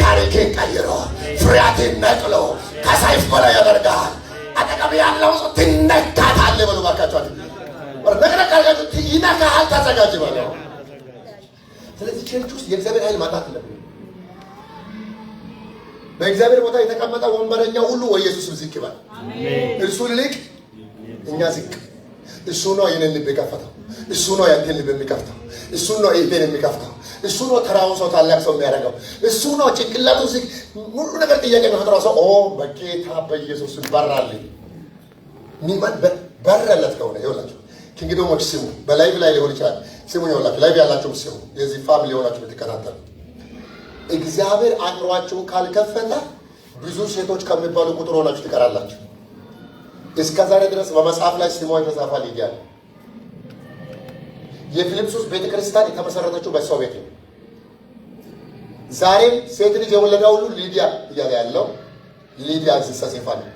ታሪክን ቀይሮ፣ ፍርያትን ነቅሎ ከሰይፍ በላይ ያደርጋል። አጠገብ ያለው ሰው ትነካታለህ በሉ ባካችሁ። ነቅነቅ አድርጋችሁ ይነካሃል፣ ተዘጋጅ ማለት። ስለዚህ ቸርች ውስጥ የእግዚአብሔር ኃይል ማጣት የለብንም። በእግዚአብሔር ቦታ የተቀመጠ ወንበረኛ ሁሉ ወይ ኢየሱስም ዝቅ ይባል። እርሱ ልቅ እኛ ዝቅ። እሱ ነው የኔን ልብ የከፈተው። እሱ ነው ያንተን ልብ የሚከፍተው። እሱ ነው የኔን የሚከፍተው። እሱ ነው ተራውን ሰው ታላቅ ሰው የሚያደርገው። እሱ ነው ጭንቅላቱ ዝቅ ሙሉ ነገር ጥያቄ የሚፈጥረው ሰው በጌታ በኢየሱስ በራልኝ ሚማን በረለት ከሆነ ይኸውላችሁ ኪንግዶሞች ስሙ። በላይቭ ላይ ሊሆን ይችላል። ስሙ ይኸውላችሁ ላይቭ ያላችሁ ስሙ። የዚህ ፋሚሊ ሆናችሁ ብትከታተሉ እግዚአብሔር አእምሯችሁን ካልከፈተ ብዙ ሴቶች ከሚባሉ ቁጥር ሆናችሁ ትቀራላችሁ። እስከ ዛሬ ድረስ በመጽሐፍ ላይ ስሟ የተጻፈ ሊዲያ ነው። የፊልጵስዩስ ቤተክርስቲያን የተመሰረተችው በሰው ቤት ነው። ዛሬም ሴት ልጅ የወለደ ሁሉ ሊዲያ እያለ ያለው ሊዲያ ሲሰሲፋ ነው።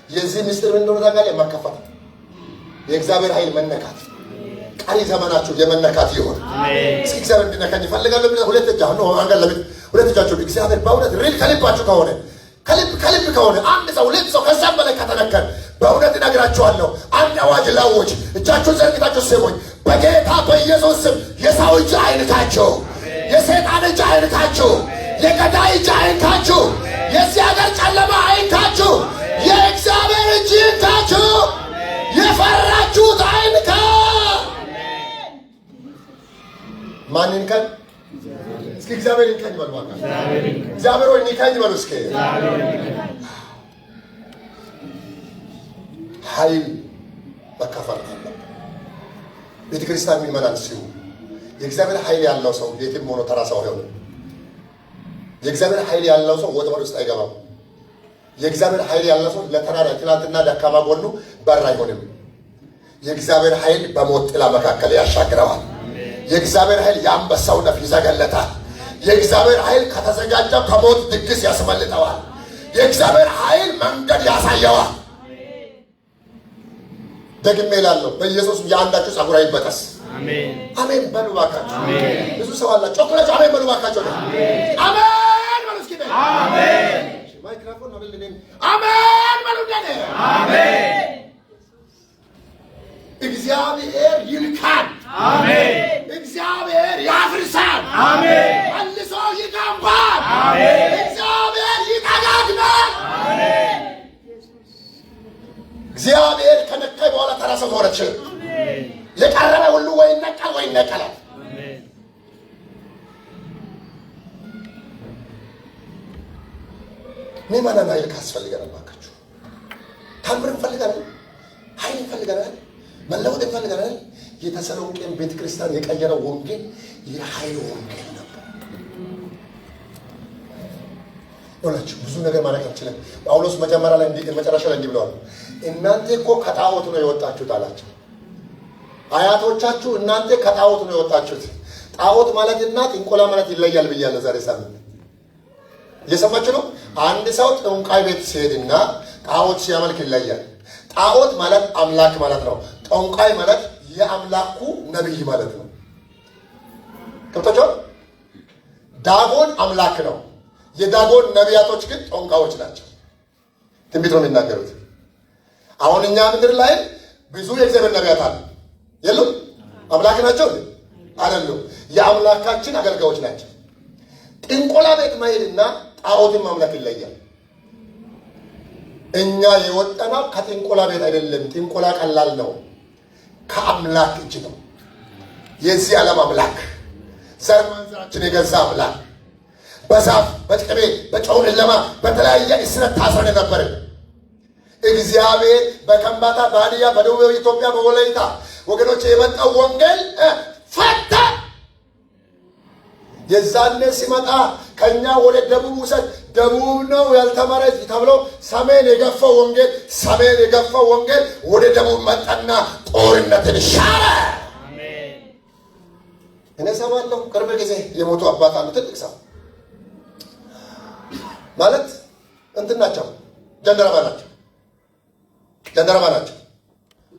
የዚህ ምስጢር ምን እንደሆነ ታውቃለህ? መከፈት፣ የእግዚአብሔር ኃይል መነካት። ቀሪ ዘመናችሁ የመነካት ይሁን። እስኪ እግዚአብሔር እንዲነካኝ ይፈልጋለሁ። ሁለት እጃችሁ እግዚአብሔር በእውነት ሪል ከልባችሁ ከሆነ ከልብ ከሆነ አንድ ሰው ሁለት ሰው ከዛም በላይ ከተነከረ በእውነት እነግራችኋለሁ፣ አንድ አዋጅ ላውጅ። እጃችሁን ዘርግታችሁ ስሙኝ። በጌታ በኢየሱስ ስም የሰው እጅ አይንካችሁ፣ የሰይጣን እጅ አይንካችሁ፣ የገዳይ እጅ አይንካችሁ፣ የዚህ ሀገር ጨለማ አይንካችሁ፣ የእግዚአብሔር እጅ ይንካችሁ። የፈራችሁት አይንካ። ማን ይንካል? እስኪ እግዚአብሔር ይንካኝ በሉ። እግዚአብሔር ወይ ይንካኝ በሉ እስኪ። ኃይል መካፈል አለበት። ቤተክርስቲያን የሚመናን ሲሁ የእግዚአብሔር ኃይል ያለው ሰው የትም ሆኖ ተራ ሰው አይሆንም። የእግዚአብሔር ኃይል ያለው ሰው ወጥመድ ውስጥ አይገባም። የእግዚአብሔር ኃይል ያለው ሰው ለተራራ ትናንትና ደካማ ጎኑ በር አይሆንም። የእግዚአብሔር ኃይል በሞት ጥላ መካከል ያሻግረዋል። የእግዚአብሔር ኃይል የአንበሳው ነፍ ይዘገለታል። የእግዚአብሔር ኃይል ከተዘጋጀው ከሞት ድግስ ያስመልጠዋል። የእግዚአብሔር ኃይል መንገድ ያሳየዋል። ደግሜ እላለሁ በኢየሱስ የአንዳችሁ ጸጉር አይበጠስ። አሜን አሜን በሉ ባካችሁ። ብዙ ሰው አላችሁ ጮክላችሁ አሜን በሉ ባካችሁ። አሜን በሉ እስኪ። አሜን ማይክሮፎን ነው ልልኝ። አሜን በሉ ደኔ። አሜን እግዚአብሔር ይልካል። አሜን እግዚአብሔር ያፍርሳል። አሜን መልሶ ይገንባል። አሜን እግዚአብሔር ይጠጋግናል። አሜን እግዚአብሔር ከነካይ በኋላ ተራሰው ተወረች። የቀረበ ሁሉ ወይ ነቀል ወይ ነቀላል። አሜን ምን ኃይል ካስፈልገናል? ባካችሁ ታምር እንፈልጋለን፣ ኃይል እንፈልጋለን፣ መለወጥ እንፈልጋለን። የተሰሎንቄን ቤተክርስቲያን የቀየረው ወንጌል የኃይል ወንጌል ነበር። ወላችሁ ብዙ ነገር ማለት አንችልም። ጳውሎስ መጀመሪያ ላይ መጨረሻ ላይ እንዲህ ብለዋል፣ እናንተ እኮ ከጣዖት ነው የወጣችሁት አላቸው። አያቶቻችሁ እናንተ ከጣዖት ነው የወጣችሁት። ጣዖት ማለትና ጥንቆላ ማለት ይለያል ብያለሁ ዛሬ ሳምንት። እየሰማችሁ ነው? አንድ ሰው ጠንቋይ ቤት ሲሄድና ጣዖት ሲያመልክ ይለያል። ጣዖት ማለት አምላክ ማለት ነው። ጠንቋይ ማለት የአምላኩ ነብይ ማለት ነው። ከብቶቹ ዳጎን አምላክ ነው። የዳጎን ነቢያቶች ግን ጠንቋዮች ናቸው። ትንቢት ነው የሚናገሩት። አሁን እኛ ምድር ላይ ብዙ የእግዚአብሔር ነቢያት አሉ የሉም? አምላክ ናቸው አይደሉም? የአምላካችን አገልጋዮች ናቸው። ጥንቆላ ቤት መሄድና ጣዖትን ማምለክ ይለያል። እኛ የወጣነው ከጥንቆላ ቤት አይደለም። ጥንቆላ ቀላል ነው፣ ከአምላክ እጅ ነው። የዚህ ዓለም አምላክ ዘር ማንዘራችን የገዛ አምላክ በዛፍ በቅቤ በጨውንለማ በተለያየ እስረት ታስረን ነበር። እግዚአብሔር በከምባታ በሀዲያ በደቡብ ኢትዮጵያ በወላይታ ወገኖች የመጣው ወንጌል ፈታ። የዛኔ ሲመጣ ከኛ ወደ ደቡብ ውሰድ፣ ደቡብ ነው ያልተማረ ተብሎ ሰሜን የገፋው ወንጌል ወደ ደቡብ መጣና ጦርነትን ሻረ። አሜን። እኔ ሰማለሁ ቅርብ ጊዜ የሞቱ አባት አሉ። ትልቅ ሰው ማለት እንትን ናቸው፣ ጀንደረባ ናቸው።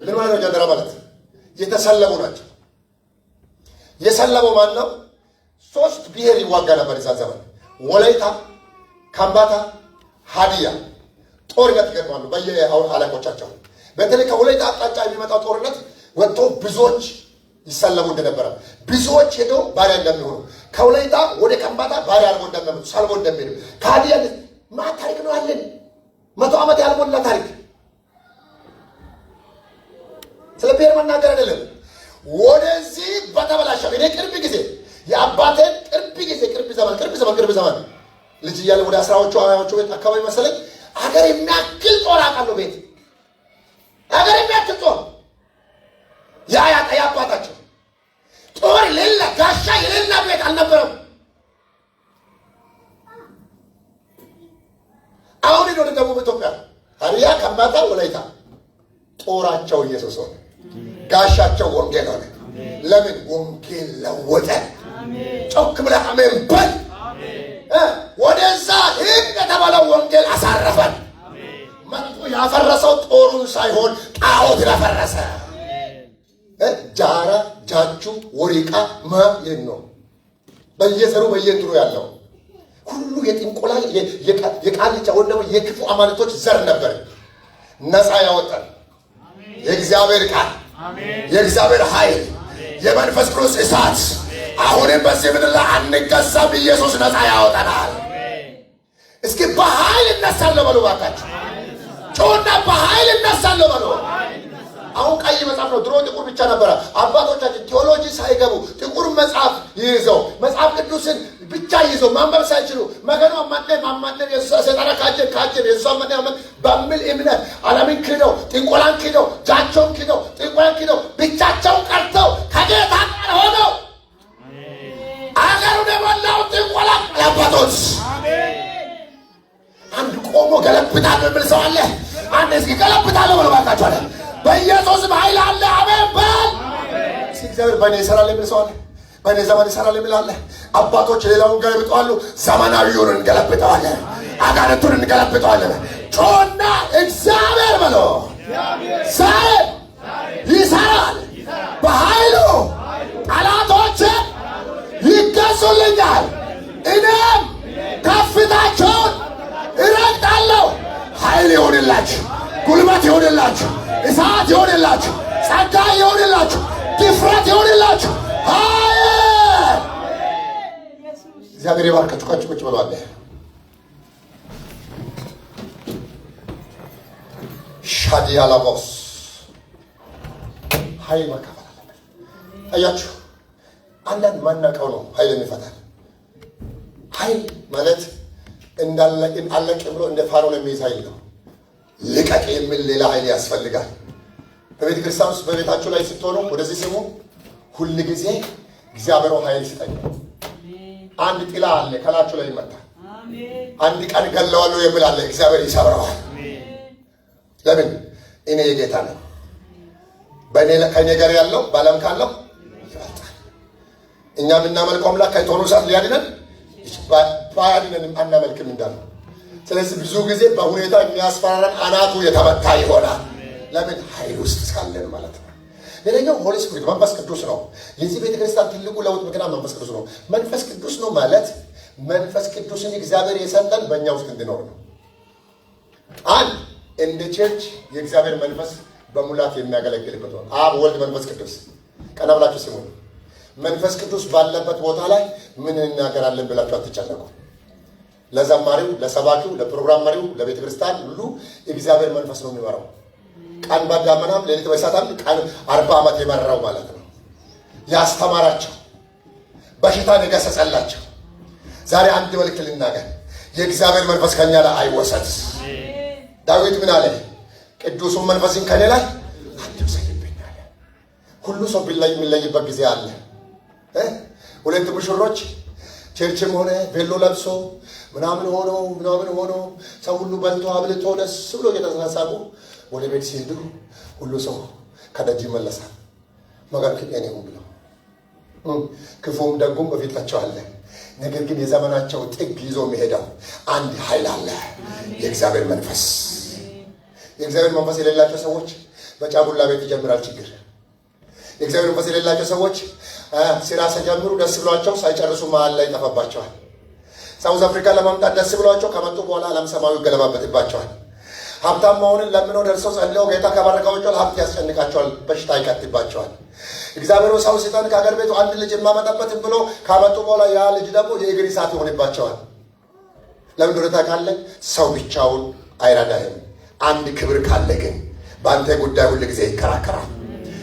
ምን ማለት ነው ጀንደረባ ማለት? የተሰለሙ ናቸው። የሰለመው ማን ነው? 3 ብሔር ይዋጋ ነበር የዛ ዘመን። ወላይታ፣ ከምባታ፣ ሀዲያ ጦርነት ይገጥማሉ በየአለቆቻቸው። በተለይ ከወላይታ አቅጣጫ የሚመጣው ጦርነት ወጥቶ ብዙዎች ይሰለሙ እንደነበረ ብዙዎች ሄደው ባሪያ እንደሚሆኑ ከወላይታ ወደ ከምባታ ባሪያ አልቦ እንደሚመጡ ሳልቦ እንደሚሄዱ ከሀዲያ ታሪክ ነው ያለን 100 ዓመት ያልሞላ ታሪክ። ስለ ብሔር መናገር አይደለም። ወደዚህ በተበላሸው እኔ ቅርብ ጊዜ የአባቴን ቅርብ ዘመን ልጅ እያለ ወደ 10ዎቹ ቤት አካባቢ መሰለኝ አገር የሚያክል ጦር አውቃለሁ። ቤት አገር የሚያክል ጦር የአባታቸው ጦር የሌለ ጋሻ የሌለ ቤት አልነበረም። አሁን ወደ ደቡብ ኢትዮጵያ ሀዲያ፣ ከምባታ፣ ወላይታ ጦራቸው ኢየሱስ ሆነ፣ ጋሻቸው ወንጌል ሆነ። ለምን? ወንጌል ለወጠ። ጮክ ብለህ አሜን በል። ወደዛ ሂድ የተባለው ወንጌል አሳረፈን። መጥቶ ያፈረሰው ጦሩን ሳይሆን ጣዖት ያፈረሰ ጃራ ጃቹ ወሪቃ ማየን ነው። በየሰሩ በየእንትኑ ያለው ሁሉ የጥንቆላ የቃልቻ ወንደሞ የክፉ አማልቶች ዘር ነበር። ነፃ ያወጣን የእግዚአብሔር ቃል፣ የእግዚአብሔር ኃይል፣ የመንፈስ ቅዱስ እሳት አሁንም በዚህ ምድር ላይ አንገዛም። ኢየሱስ ነፃ ያወጣናል። እስኪ በኃይል እነሳለሁ በሉ ባካችሁ። ጮና በኃይል እነሳለሁ በሉ። አሁን ቀይ መጽሐፍ ነው። ድሮ ጥቁር ብቻ ነበረ። አባቶቻችን ቴዎሎጂ ሳይገቡ ጥቁር መጽሐፍ ይዘው መጽሐፍ ቅዱስን ብቻ ይዘው ማንበብ ሳይችሉ መገኗ ማማነን የሰጠራ ካጀን የሷ ማማነን በሚል እምነት ዓለምን ክደው ጥንቆላን ክደው ጃቸውን ክደው ጥንቆላን ክደው ብቻቸውን ቀርተው ከጌታ ጋር ሆነው አገሩን የሞላው ጥንቆላ ያባቶች አንድ ቆሞ ገለብጣለሁ የሚል ሰው አለ። አንድ እስኪ ገለብጣለሁ ብሎ ባካችሁ አለ። በኢየሱስም ኃይል አለ። አሜን በል። እግዚአብሔር በእኔ ይሰራል የሚል ሰው አለ። በእኔ ዘመን ይሰራል የሚል አለ። አባቶች ሌላውን ገለብጠዋሉ። ዘመናዊውን እንገለብጠዋለን። አጋንንቱን እንገለብጠዋለን። ጮና እግዚአብሔር በሎ ዛሬ ይሰራል። በኃይሉ ጠላቶች ይገዙልኛል። እኔም ከፍታቸውን እረግጣለሁ። ኃይል ይሆንላችሁ፣ ጉልበት ይሆንላችሁ፣ እሳት ይሆንላችሁ፣ ጸጋ ይሆንላችሁ፣ ድፍረት ይሆንላችሁ። ኃይል እግዚአብሔር ይባርካችሁ። ቁጭ ቁጭ ብሏል። ሻዲያ ላቦስ ኃይል መካፈል አለበት። አያችሁ አንዳንድ ማናውቀው ነው ኃይልን ይፈታል። ኃይል ማለት አለቅ ብሎ እንደ ፋሮን የሚይዝ ኃይል ነው። ልቀቅ የሚል ሌላ ኃይል ያስፈልጋል። በቤተ ክርስቲያን ውስጥ በቤታችሁ ላይ ስትሆኑ ወደዚህ ስሙ። ሁል ጊዜ እግዚአብሔር ኃይል ስጠኝ። አንድ ጥላ አለ ከላችሁ ላይ ይመጣል። አንድ ቀን ገለዋለሁ የሚል አለ። እግዚአብሔር ይሰብረዋል። ለምን? እኔ የጌታ ነው። ከእኔ ጋር ያለው በዓለም ካለው ይበልጣል። እኛ የምናመልከው አምላክ ከእቶኑ እሳት ሊያድነን ባያድነንም አናመልክም እንዳለው። ስለዚህ ብዙ ጊዜ በሁኔታ የሚያስፈራረን አናቱ የተመታ ይሆናል። ለምን? ኃይል ውስጥ እስካለን ማለት ነው። ሌላኛው ሆሊ ስፒሪት መንፈስ ቅዱስ ነው። የዚህ ቤተክርስቲያን ትልቁ ለውጥ ምክንያት መንፈስ ቅዱስ ነው። መንፈስ ቅዱስ ነው ማለት መንፈስ ቅዱስን እግዚአብሔር የሰጠን በእኛ ውስጥ እንዲኖር ነው። አንድ እንደ ቸርች የእግዚአብሔር መንፈስ በሙላት የሚያገለግልበት ነው። አብ፣ ወልድ፣ መንፈስ ቅዱስ። ቀና ብላችሁ ስሙ። መንፈስ ቅዱስ ባለበት ቦታ ላይ ምን እናገራለን ብላችሁ አትጨነቁ። ለዘማሪው፣ ለሰባኪው፣ ለፕሮግራም መሪው፣ ለቤተ ክርስቲያን ሁሉ እግዚአብሔር መንፈስ ነው የሚመራው። ቀን በዳመናም ሌሊት በእሳትም ቀን 40 ዓመት የመራው ማለት ነው። ያስተማራቸው፣ በሽታን የገሰጸላቸው። ዛሬ አንድ መልእክት ልናገር። የእግዚአብሔር መንፈስ ከኛ ላይ አይወሰድ። ዳዊት ምን አለ? ቅዱሱን መንፈስን ከኔ ላይ አትውሰድብኝ አለ። ሁሉ ሰው የሚለይበት ጊዜ አለ። ሁለት ሙሽሮች ቸርችም ሆነ ቬሎ ለብሶ ምናምን ሆኖ ሰው ሁሉ በልቶ አብልቶ ደስ ብሎ እየተሳሳቁ ወደ ቤት ሲሄዱ ሁሉ ሰው ከደጅ ይመለሳል። መጋከኛ ነው ብሎ ክፉም ደጉም በፊታቸው አለ። ነገር ግን የዘመናቸው ጥግ ይዞ የሚሄደው አንድ ኃይል አለ፣ የእግዚአብሔር መንፈስ። የእግዚአብሔር መንፈስ የሌላቸው ሰዎች በጫጉላ ቤት ይጀምራል ችግር። የእግዚአብሔር መንፈስ የሌላቸው ሰዎች ስራ ሲጀምሩ ደስ ብሏቸው ሳይጨርሱ መሀል ላይ ይጠፋባቸዋል። ሳውዝ አፍሪካ ለማምጣት ደስ ብሏቸው ከመጡ በኋላ ዓለም ሰማዩ ይገለባበጥባቸዋል። ሀብታም መሆንን ለምነው ደርሰው ጸልየው ጌታ ከባረካቸው ሀብት ያስጨንቃቸዋል፣ በሽታ ይከትባቸዋል። እግዚአብሔር ሰው ሲጠን ከሀገር ቤቱ አንድ ልጅ የማመጣበትን ብሎ ካመጡ በኋላ ያ ልጅ ደግሞ የእግር እሳት ይሆንባቸዋል። ለምን እንደሆነ ታውቃለህ? ሰው ብቻውን አይረዳህም። አንድ ክብር ካለ ግን በአንተ ጉዳይ ሁሉ ጊዜ ይከራከራል።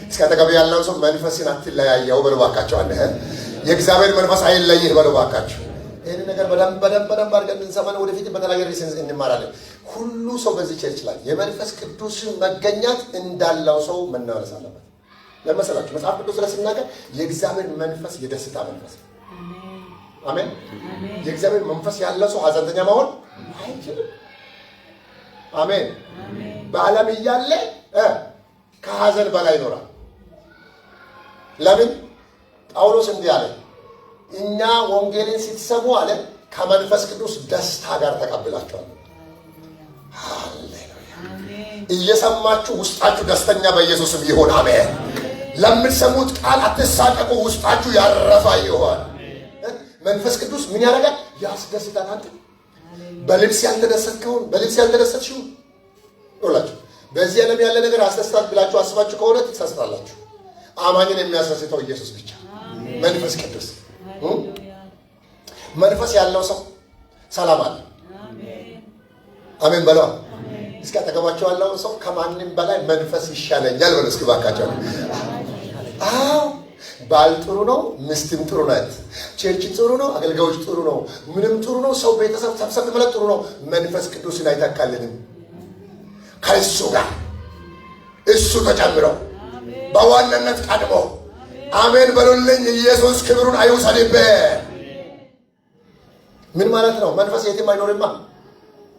እስከ አጠገብ ያለው ሰው መንፈስን አትለያየው በለው እባካችሁ። የእግዚአብሔር መንፈስ አይለይህ በለው እባካችሁ። ይህን ነገር በደንብ አድርገን እንሰማን። ወደፊት በተለያየ ርዕስ እንማራለን። ሁሉ ሰው በዚህ ቸርች ላይ የመንፈስ ቅዱስን መገኘት እንዳለው ሰው መናወስ አለበት። ለመሰላችሁ መጽሐፍ ቅዱስ ስለሲናገር የእግዚአብሔር መንፈስ የደስታ መንፈስ ነው። አሜን። የእግዚአብሔር መንፈስ ያለው ሰው ሐዘንተኛ መሆን አይችልም። አሜን። በዓለም እያለ ከሐዘን በላይ ይኖራል። ለምን? ጳውሎስ እንዲህ አለ፣ እኛ ወንጌልን ስትሰሙ አለ ከመንፈስ ቅዱስ ደስታ ጋር ተቀብላችኋል። ሃሌሉያ። እየሰማችሁ ውስጣችሁ ደስተኛ በኢየሱስም ይሁን። አሜን። ለምትሰሙት ቃል አትሳቀቁ፣ ውስጣችሁ ያረፋ ይሁን። መንፈስ ቅዱስ ምን ያደርጋል? ያስደስታል። አንተ በልብስ ያልተደሰትከውን በልብስ ያልተደሰትሽው ይላችሁ በዚህ ዓለም ያለ ነገር አስደስታል ብላችሁ አስባችሁ ከሆነ ትሳሳታላችሁ። አማኝን የሚያስደስተው ኢየሱስ ብቻ መንፈስ ቅዱስ። መንፈስ ያለው ሰው ሰላም አለ። አሜን በለው። እስኪ አጠገባቸው ያለው ሰው ከማንም በላይ መንፈስ ይሻለኛል በለው እስኪ ባካቸው። አዎ ባል ጥሩ ነው፣ ሚስትም ጥሩ ናት፣ ቸርች ጥሩ ነው፣ አገልጋዮች ጥሩ ነው፣ ምንም ጥሩ ነው፣ ሰው ቤተሰብ ሰብሰብ ማለት ጥሩ ነው። መንፈስ ቅዱስን አይተካልንም። ከእሱ ጋር እሱ ተጨምሮ በዋናነት ቀድሞ አሜን በሉልኝ። ኢየሱስ ክብሩን አይውሰድብን። ምን ማለት ነው? መንፈስ የትም አይኖርማ።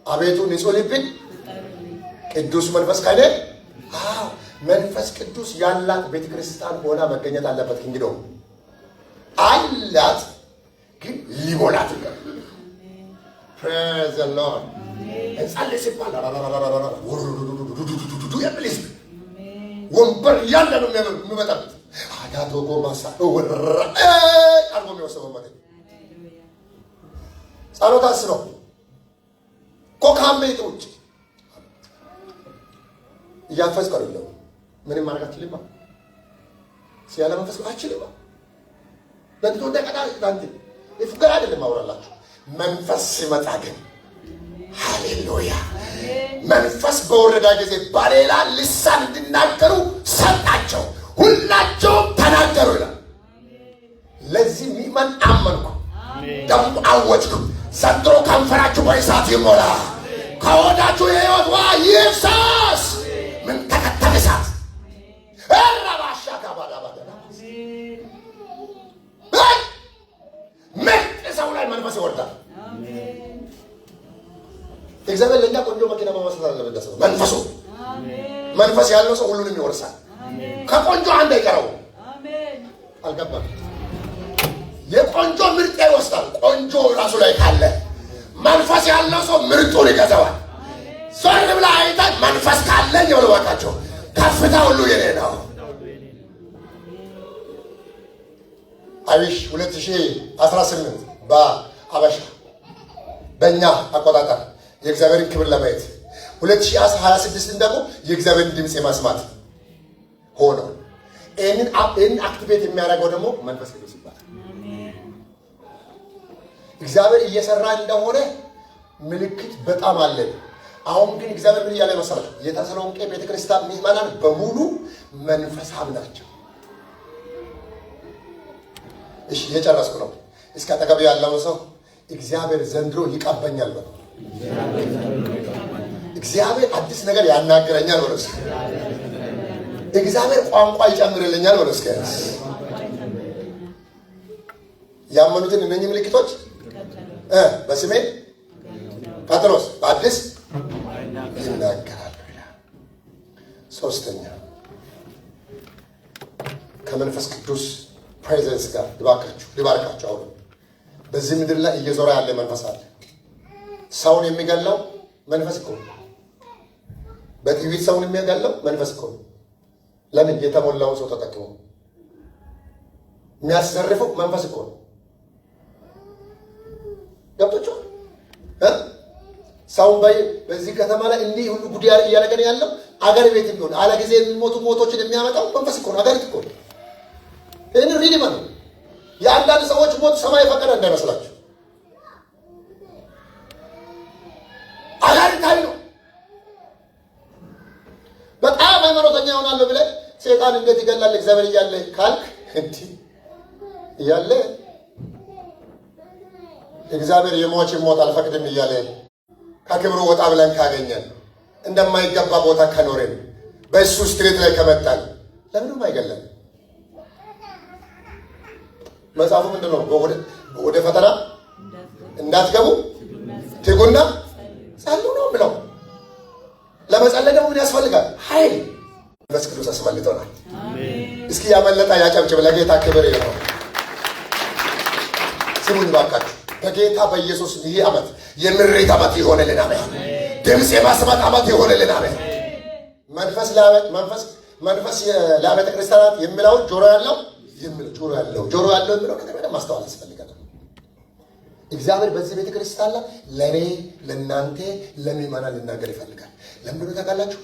አቤቱ ንጹሕ ልብን ቅዱስ መንፈስ ካይደ መንፈስ ቅዱስ ያላት ቤተ ክርስቲያን ሆና መገኘት አለበት። እንግዲህ አላት ግን ሊሞላት ይገባል። ፕሬዝ ዘ ሎርድ። እንጸልይ ሲባል የሚልስ ወንበር ያለ ነው የሚመጣበት አዳቶ ጎማሳ አርጎ የሚወሰበው ማለት ጸሎት አስበው ኮካም ቤት ውጭ እያፈዝቀው ነው። ምንም ማድረግ አትችልም። ሲያለ መንፈስ አትችልም። ለንቶ እንደቀዳ ታንቲ ይፍቀር አይደለም አውራላችሁ። መንፈስ ሲመጣ ግን ሃሌሉያ መንፈስ በወረዳ ጊዜ በሌላ ልሳን እንዲናገሩ ሰጣቸው። ሁላቸውም ተናገሩ ይላል። ለዚህ ሚመን አመንኩ ደግሞ አወጅኩ። ዘንድሮ ከንፈራችሁ በእሳት ይሞላ፣ ከወዳችሁ የሕይወት ውሃ ይፍሰስ። ምን ተከተለ እሳት ረባሻ ካባዳባዳ ምርጥ ሰው ላይ መንፈስ ይወርዳል። እግዚአብሔር ለእኛ ቆንጆ መኪና ማመስረት አለበት። ሰው መንፈሱ መንፈስ ያለው ሰው ሁሉንም ይወርሳል። ከቆንጆ አንድ አይቀረው። አልገባም። የቆንጆ ምርጥ ይወስዳል። ቆንጆ ራሱ ላይ ካለ መንፈስ ያለው ሰው ምርጡን ይገዛዋል። ዞር ብላ አይተን መንፈስ ካለኝ የወለዋቃቸው ከፍታ ሁሉ የኔ ነው። አይሽ 2018 በአበሻ በእኛ አቆጣጠር የእግዚአብሔርን ክብር ለማየት 2026 ደግሞ የእግዚአብሔርን ድምፅ የማስማት ሆኖ ይህንን አክቲቬት የሚያደርገው ደግሞ መንፈስ ቅዱስ ይባላል። እግዚአብሔር እየሰራ እንደሆነ ምልክት በጣም አለን። አሁን ግን እግዚአብሔር ምን እያለ መሰላችሁ? የተሰሎንቄ ቤተክርስቲያን ምዕመናን በሙሉ መንፈሳም ናቸው። እሺ እየጨረስኩ ነው። እስከ አጠገብ ያለው ሰው እግዚአብሔር ዘንድሮ ይቀበኛል በለው። እግዚአብሔር አዲስ ነገር ያናገረኛል በለው። እግዚአብሔር ቋንቋ ይጨምርልኛል በለው። እስከ ያመኑትን እነኚህ ምልክቶች በስሜ ቀጥሎስ በአዲስ ይናገራሉ ይላል። ሶስተኛ ከመንፈስ ቅዱስ ፕሬዘንስ ጋር ልባርካችሁ። አሁን በዚህ ምድር ላይ እየዞረ ያለ መንፈስ አለ። ሰውን የሚገለው መንፈስ እኮ ነው። በትዕቢት ሰውን የሚገለው መንፈስ እኮ ነው። ለምን? የተሞላውን ሰው ተጠቅሞ የሚያስዘርፈው መንፈስ እኮ ነው። ገብቶችኋል? ሰውን በዚህ ከተማ ላይ እንዲህ ሁሉ ጉድ እያደረገን ያለው አገር ቤት ቢሆን አለ ጊዜ የሚሞቱ ሞቶችን የሚያመጣው መንፈስ እኮ ነው። አገር እኮ ነው። ይህን ሪሊ ማለት ነው። የአንዳንድ ሰዎች ሞት ሰማይ ፈቀደ እንዳይመስላችሁ። አጋንንታዊ ነው። በጣም ሃይማኖተኛ ይሆናለሁ ብለህ ሰይጣን እንዴት ይገላል እግዚአብሔር እያለ ካልክ እንዲህ እያለ እግዚአብሔር የሟች ሞት አልፈቅድም እያለ ከክብሩ ወጣ ብለን ካገኘን እንደማይገባ ቦታ ከኖርን በእሱ ስትሬት ላይ ከመጣን ለምንም አይገለም። መጽሐፉ ምንድን ነው? ወደ ፈተና እንዳትገቡ ትጉና ጸልዩ ነው ብለው። ለመጸለይ ደግሞ ምን ያስፈልጋል? ኃይል። መንፈስ ቅዱስ አስመልጦናል። እስኪ ያመለጣ ያጨብጭብ። ለጌታ ክብር ይሁን። ስሙኝ ባካችሁ፣ በጌታ በኢየሱስ ይህ ዓመት የምሬት ዓመት ይሆንልን። አሜን። ድምፅ የማስመጥ ዓመት ይሆንልን። አሜን። መንፈስ ለቤተ ክርስቲያናት የሚለው ጆሮ ያለው ነገር ማስተዋል ያስፈልጋል። እግዚአብሔር በዚህ ቤተ ክርስቲያን ላይ ለኔ ለእናንተ ለሚመናን ልናገር ይፈልጋል። ለምንድን ነው ታውቃላችሁ?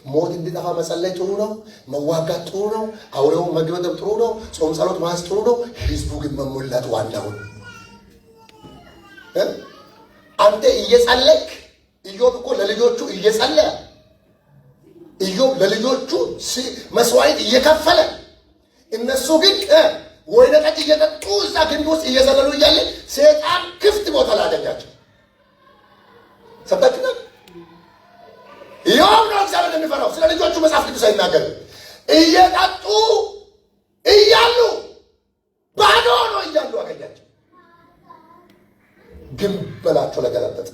ሞት እንዲጠፋ መጸለይ ጥሩ ነው። መዋጋት ጥሩ ነው። አውሬው መግበጥም ጥሩ ነው። ጾም ጸሎት ማስ ጥሩ ነው። ህዝቡ ግን መሞላት ዋናው። አንተ እየጸለይክ ኢዮብ እኮ ለልጆቹ እየጸለየ ኢዮብ ለልጆቹ መስዋዕት እየከፈለ እነሱ ግን ወይነ ጠጅ እየጠጡ እዛ ግንድ ውስጥ እየዘለሉ እያለ ሰይጣን ክፍት ቦታ ላይ አገኛቸው። ሰጣችሁ ኢዮብ ነው እግዚአብሔር የሚፈራው። ስለ ልጆቹ መጽሐፍ ቅዱስ አይናገርም። እየጠጡ እያሉ ባዶ ነው እያሉ አገኛቸው። ግን በላቸው ለገለበጠ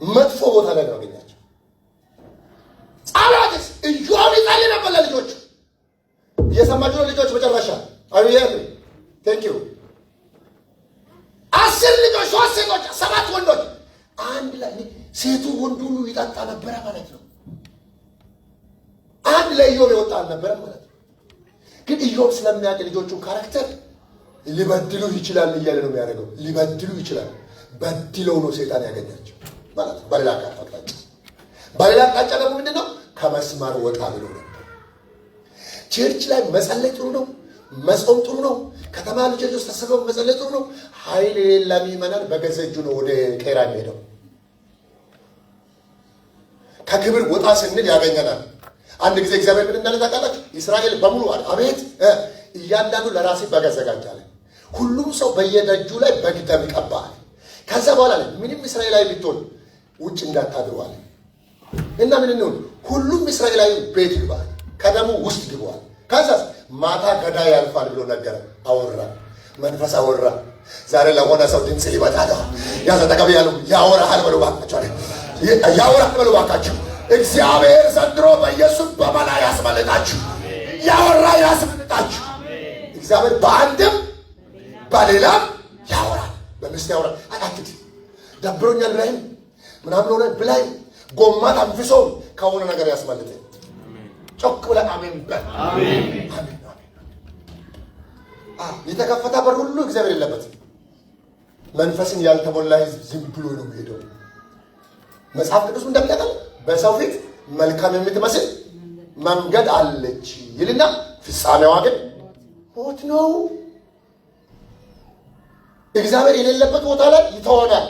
መጥፎ ቦታ ላይ ነው አገኛቸው። ጸሎትስ ኢዮብ ይጸልይ ነበር ለልጆቹ። እየሰማችሁ ነው ልጆች? መጨረሻ አዩየር ቴንክ ዩ 10 ልጆች፣ 3 ሴቶች፣ 7 ወንዶች አንድ ላይ ሴቱ ወንዱ ሁሉ ይጠጣ ነበረ ማለት ነው። አንድ ላይ ኢዮብ ይወጣ ነበረ ማለት ነው። ግን ኢዮብ ስለሚያውቅ ልጆቹን ካራክተር ሊበድሉ ይችላል እያለ ነው የሚያደርገው። ሊበድሉ ይችላል። በድለው ነው ሰይጣን ያገኛቸው ማለት ነው። በሌላ አቅጣጫ ደግሞ ምንድን ነው? ከመስማር ወጣ ብሎ ነበር። ቸርች ላይ መጸለይ ጥሩ ነው። መጾም ጥሩ ነው። ከተማ ልጆች ውስጥ ተሰብስበው መጸለይ ጥሩ ነው። ኃይል የሌላ ምዕመናን በገዛ እጁ ነው ወደ ቄራ የሚሄደው። ከክብር ወጣ ስንል ያገኘናል። አንድ ጊዜ እግዚአብሔር ምን እንዳለ ታውቃላችሁ? እስራኤል በሙሉ አቤት እያንዳንዱ ለራሴ በግ አዘጋጃለ። ሁሉም ሰው በየደጁ ላይ በግ ደም ይቀባል። ከዛ በኋላ ምንም እስራኤላዊ ብትሆን ውጭ እንዳታድሯል እና ምን ነው ሁሉም እስራኤላዊ ቤት ይግባል፣ ከደሙ ውስጥ ይግባል። ከዛ ማታ ገዳይ ያልፋል ብሎ ነገረ። አወራ፣ መንፈስ አወራ። ዛሬ ለሆነ ሰው ድምጽ ይመጣል። ያዘ ተቀበል ያለው ያወራሃል በሉ ባካችሁ፣ ያወራሃል በሉ ባካችሁ። እግዚአብሔር ዘንድሮ በኢየሱስ በመላ ያስመልጣችሁ፣ ያወራ ያስመልጣችሁ። እግዚአብሔር በአንድም በሌላም ያወራል። በምስት ያወራል። አታክት ደብሮኛል ብላኝ ምናምን ሆነ ብላኝ ጎማ ታንፍሶ ከሆነ ነገር ያስመልጥ። ጮክ ብለህ አሜን በል። አሜን አሜን። የተከፈተ በር ሁሉ እግዚአብሔር የለበትም። መንፈስን ያልተሞላ ሕዝብ ዝም ብሎ ነው የሚሄደው። መጽሐፍ ቅዱስ እንደሚጠቅም በሰው ፊት መልካም የምትመስል መንገድ አለች ይልና ፍጻሜዋ ግን ሞት ነው። እግዚአብሔር የሌለበት ቦታ ላይ ይተወናል።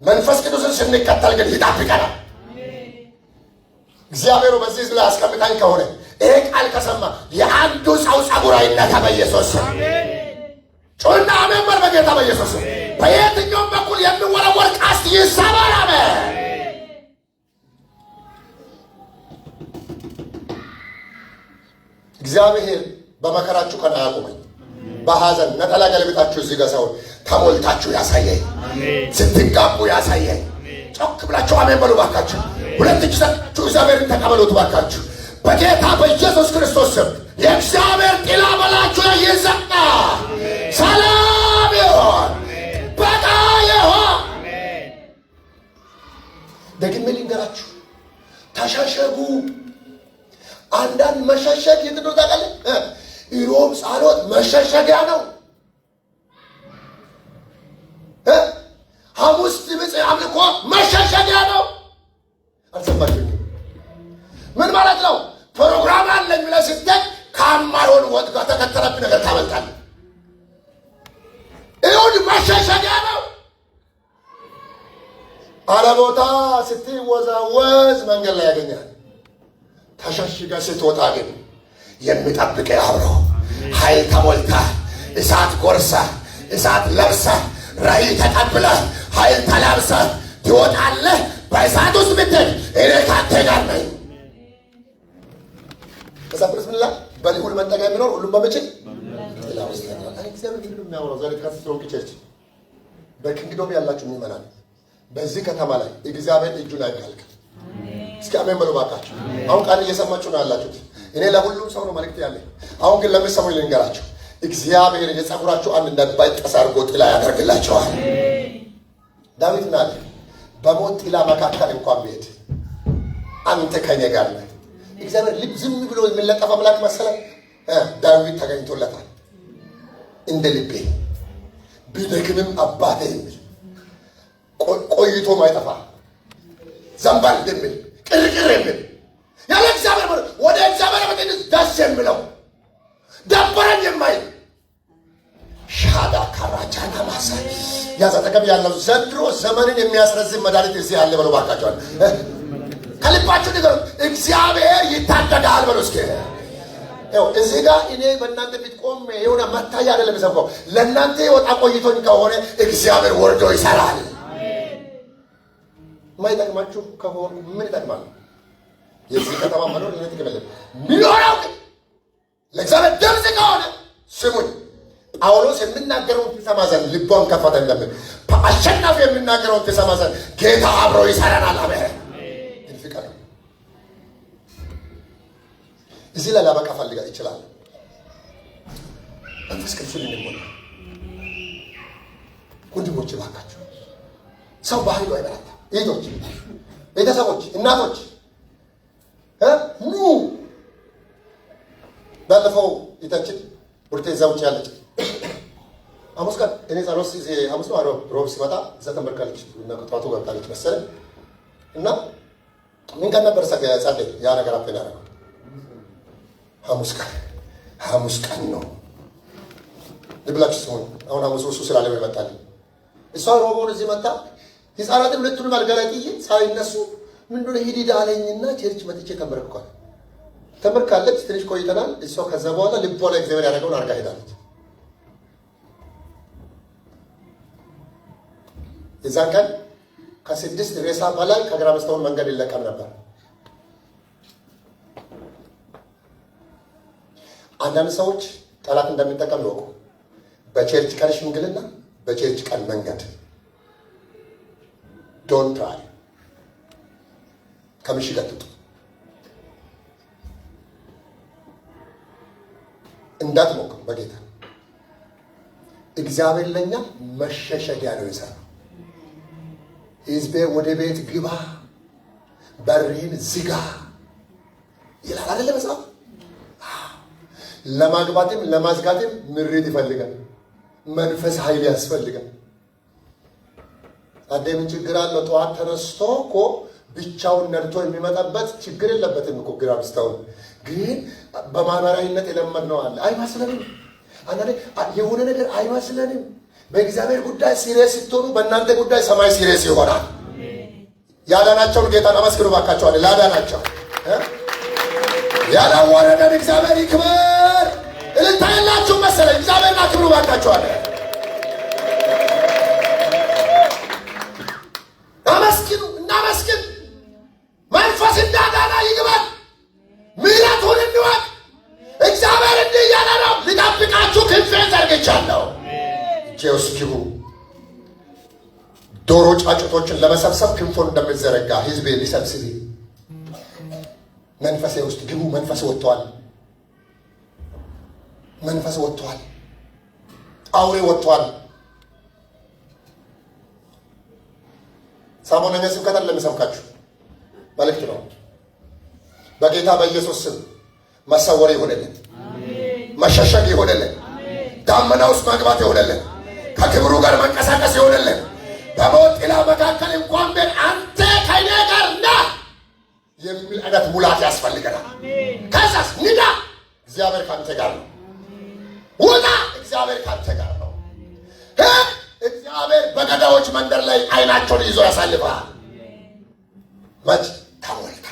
መንፈስ ቅዱስን ስንከተል ግን ይጣፍቀናል። እግዚአብሔሩ በዚህ ላይ አስቀምጣኝ ከሆነ ይሄ ቃል ከሰማ የአንዱ ሰው ጸጉር አይነካ በኢየሱስ ጮና አሜን በል። በጌታ በኢየሱስ በየትኛውም በኩል የሚወረወር ቀስት ይሰበር። አሜን። እግዚአብሔር በመከራችሁ ቀን አያቁመኝ። በሐዘን ነጠላ ገልብጣችሁ እዚህ ጋር ሳይሆን ተሞልታችሁ ያሳየኝ፣ ስትጋቡ ያሳየኝ። ጮክ ብላችሁ አሜን በሉ ባካችሁ። ሁለት እጅ ሰጣችሁ እግዚአብሔርን ተቀበሉት ባካችሁ። በጌታ በኢየሱስ ክርስቶስ ስም የእግዚአብሔር ጥላ በላችሁ ላይ ይዘና ሰላም ይሆን፣ በቃ ይሆን። ደግሜ ልንገራችሁ፣ ተሸሸጉ። አንዳንድ መሸሸግ የት ነው ታውቃለህ? ኢሮብ ጸሎት መሸሸጊያ ነው። ሐሙስ ድምፅ አምልኮ መሸሸጊያ ነው። አልሰማችሁም? ምን ማለት ነው? ፕሮግራም አለኝ ብለህ ስትሄድ ከማይሆን ወጥ ጋር ተከተለብህ ነገር ታመልጣለህ። እሁድ መሸሸጊያ ነው። አለቦታ ስትወዛወዝ መንገድ ላይ ያገኛል። ተሸሽገህ ስትወጣ ግን የሚጠብቅህ አብሮ ኃይል ተሞልተህ እሳት ጎርሰህ እሳት ለብሰህ ራእይ ተቀብለህ ኃይል ተላብሰህ ትወጣለህ። በእሳት ውስጥ ብትሄድ እኔ ካንተ ጋር ነኝ። መጽሐፍ ምን ይላል? በልዑል መጠጊያ የሚኖር ሁሉም በሚችል ጥላ ውስጥ ይኖራል። እግዚአብሔር ምንድን ነው የሚያወራው? ዛሬ ተከታትሎን ቸርች በኪንግዶም ያላችሁ ምእመናን በዚህ ከተማ ላይ እግዚአብሔር እጁን አይከልክል። እስኪ አሜን በሉ ባካችሁ። አሁን ቃል እየሰማችሁ ነው ያላችሁት። እኔ ለሁሉም ሰው ነው መልእክት ያለኝ። አሁን ግን ለምትሰሙኝ ልንገራችሁ። እግዚአብሔር የጸጉራችሁ አንድ እንዳይበጠስ አድርጎ ጥላ ያደርግላችኋል። ዳዊት ናለ በሞት ጥላ መካከል እንኳን ብሄድ አንተ ከኔ ጋር ነህ። እግዚአብሔር ልብ ዝም ብሎ የሚለጠፍ አምላክ መሰለህ? ዳዊት ተገኝቶለታል። እንደ ልቤ ቢደክምም አባቴ የሚል ቆይቶ ማይጠፋ ዘንባል የሚል ቅርቅር የሚል ያለ እግዚአብሔር ወደ እግዚአብሔር መጥተህ ደስ የሚለው ደበረኝ የማይል ሻዳ ካራጃና ማሳ ያዛ ተቀብ ያለው ዘንድሮ ዘመንን የሚያስረዝም መድኃኒት እዚህ አለ በለው ባካቸዋል። ከልባችሁ ንገሩ። እግዚአብሔር ይታደጋል በለው እስኪ። ያው እዚህ ጋር እኔ በእናንተ ፊት ቆሜ የሆነ መታያ አይደለም የሰብከው። ለእናንተ የወጣ ቆይቶኝ ከሆነ እግዚአብሔር ወርዶ ይሰራል። ማይጠቅማችሁ ከሆነ ምን ይጠቅማል? የዚህ ከተማ መኖር ለኔ ጥቅም የለም። ሚኖረው ግን ለእግዚአብሔር ድምፅ ከሆነ ስሙኝ። ጳውሎስ የሚናገረውን ትሰማ ዘንድ ልቧን ከፈተ እንደምን አሸናፊ የሚናገረውን ትሰማ ዘንድ ጌታ አብሮ ይሰራናል። አሜን። ፍቅር እዚህ ላይ ላበቃ ፈልጋ ይችላል። መንፈስ ቅዱስ እንዲሞላ ወንድሞች ባካችሁ። ሰው በኃይሉ አይበረታ። እህቶች፣ ቤተሰቦች፣ እናቶች ኑ ባለፈው ይታችን ወርቴ ዛውጭ ያለች ሐሙስ ቀን እኔ ጸሎት ሐሙስ ነው ሮብ ሲመጣ እዛ ተመርካለች እና ከጧቱ ገብታለች መሰለኝ እና ምን ቀን ነበር ጸለይ ያ ነገር አፈና ነው። ሐሙስ ቀን ነው ልብላችሁ ሲሆን አሁን ሐሙስ እሱ ስላለ ይመጣል። እሷ ሮቦን እዚህ መጣ። ህፃናትን ሁለቱንም አልጋ ላይ ጥዬ ሳይነሱ ምንድነው ሂድ አለኝና ቸርች መጥቼ ተመርካለች። ትንሽ ቆይተናል። እሷ ከዛ በኋላ ልቧ ላይ እግዚአብሔር ያደረገውን አርጋ ሄዳለች። የዛን ቀን ከ6 ሬሳ በላይ ከግራ በስተውን መንገድ ይለቀም ነበር። አንዳንድ ሰዎች ጠላት እንደሚጠቀም ይወቁ። በቸርች ቀን ሽምግልና፣ በቸርች ቀን መንገድ ዶንት ትራይ። ከምሽግ አትውጡ። እንዳትሞክሩ በጌታ እግዚአብሔር ለኛ መሸሸጊያ ነው የሰራው። ሕዝቤ ወደ ቤት ግባ በርህን ዝጋ ይላል አይደል መጽሐፍ? ለማግባትም ለማዝጋትም ምሪት ይፈልጋል። መንፈስ ኃይል ያስፈልጋል። አደምን ችግር አለው። ጠዋት ተነስቶ እኮ ብቻውን ነድቶ የሚመጣበት ችግር የለበትም እኮ ግራ ብስታውን ግን በማህበራዊነት የለመድነው አለ። አይመስለንም። አንዳንዴ የሆነ ነገር አይመስለንም። በእግዚአብሔር ጉዳይ ሲሪየስ ስትሆኑ በእናንተ ጉዳይ ሰማይ ሲሪየስ ይሆናል። ያዳናቸውን ጌታን አመስግኑ ባካቸዋል። ላዳናቸው ያላወረደን እግዚአብሔር ይክበር። እልልታ የላችሁ መሰለኝ። እግዚአብሔርን አክብሩ ባካቸዋል። አመስግኑ፣ እናመስግን። መንፈስ እንዳዳና ይግባል። ምሕረቱን እንወቅ። እግዚአብሔር እንዲህ እያለ ነው፣ ልጠብቃችሁ ክንፌን ዘርግቻለሁ። እጄ ውስጥ ግቡ። ዶሮ ጫጩቶችን ለመሰብሰብ ክንፉን እንደምትዘረጋ ሕዝቤ ሊሰብስብ መንፈሴ ውስጥ ግቡ። መንፈስ ወጥቷል። መንፈስ ወጥቷል። አውሬ ወጥቷል። ሳሞነኛ ስብከት ለምሰብካችሁ መልእክት ነው። በጌታ በኢየሱስ ስም መሰወር ይሆነልን፣ መሸሸግ ይሆነልን፣ ዳመና ውስጥ መግባት ይሆነልን፣ ከክብሩ ጋር መንቀሳቀስ ይሆነልን፣ በሞት ጥላ መካከል እንኳን ቢሆን አንተ ከእኔ ጋር ነህ የሚል አይነት ሙላት ያስፈልገናል። ከዛስ ንዳ፣ እግዚአብሔር ካንተ ጋር ነው። ውጣ፣ እግዚአብሔር ካንተ ጋር ነው። እግዚአብሔር በገዳዎች መንደር ላይ አይናቸውን ይዞ ያሳልፋል። መች ተሞልታ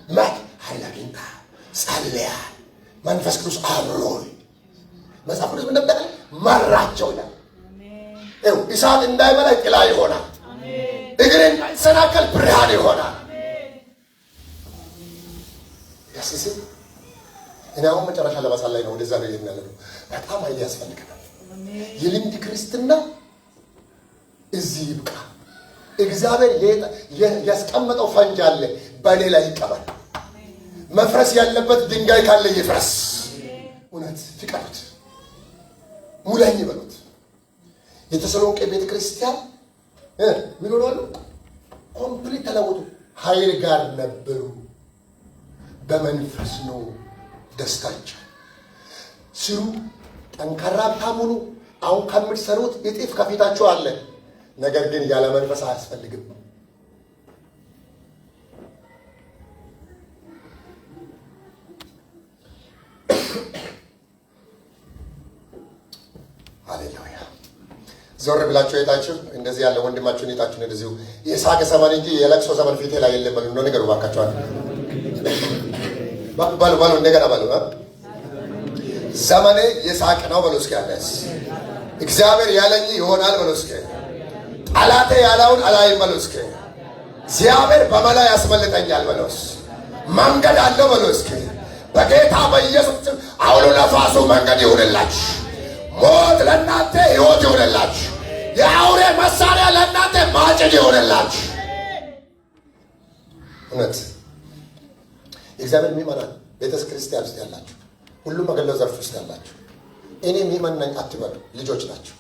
መች ኃይል አግኝታ ጸልያ መንፈስ ቅዱስ አብሮኝ መጽሐፍ ቅዱስ እንደምታውቁ መራቸው ይላል። እሳት እንዳይበላ ጥላ ይሆናል። እግር እንዳይሰናከል ብርሃን ይሆናል። ያስስ እኔ አሁን መጨረሻ ለማሳል ላይ ነው። ወደዛ ነው የሚያለው። በጣም ኃይል ያስፈልገናል። የልምድ ክርስትና እዚህ ይብቃ። እግዚአብሔር ያስቀመጠው ፈንጅ አለ፣ በእኔ ላይ ይቀበል። መፍረስ ያለበት ድንጋይ ካለ ይፍረስ። እውነት ፍቀዱት፣ ሙላኝ ይበሉት። የተሰሎንቄ ቤተ ክርስቲያን ምን ሆኗል? ኮምፕሊት ተለወጡ። ኃይል ጋር ነበሩ፣ በመንፈስ ነው ደስታቸው። ስሩ፣ ጠንካራ ታሙኑ። አሁን ከምትሰሩት እጥፍ ከፊታችሁ አለ። ነገር ግን ያለ መንፈስ አያስፈልግም። ሃሌሉያ። ዞር ብላችሁ የታችሁ እንደዚህ ያለ ወንድማችሁን የታችሁን እንደዚሁ የሳቅ ዘመን እንጂ የለቅሶ ዘመን ፊቴ ላይ የለም በሉ ነው ነገሩ። ባካችኋል ባሉ እንደገና ባሉ ዘመኔ የሳቅ ነው በሉ እስኪ። ያለስ እግዚአብሔር ያለኝ ይሆናል በሉ እስኪ። ጠላቴ ያለውን አላይም በሉ እስኪ። እግዚአብሔር በመላ ያስመልጠኛል በሉ እስኪ። መንገድ አለው በሉ እስኪ። በጌታ በኢየሱስ አውሎ ነፋሱ መንገድ ይሁንላችሁ። ሞት ለእናንተ ሕይወት ይሁንላችሁ። የአውሬ መሳሪያ ለእናንተ ማጭድ ይሁንላችሁ። እውነት የእግዚአብሔር ሚመናን ቤተ ክርስቲያን ውስጥ ያላችሁ ሁሉም አገለው ዘርፍ ውስጥ ያላችሁ እኔ ሚመን ነኝ አትበሉ። ልጆች ናቸው።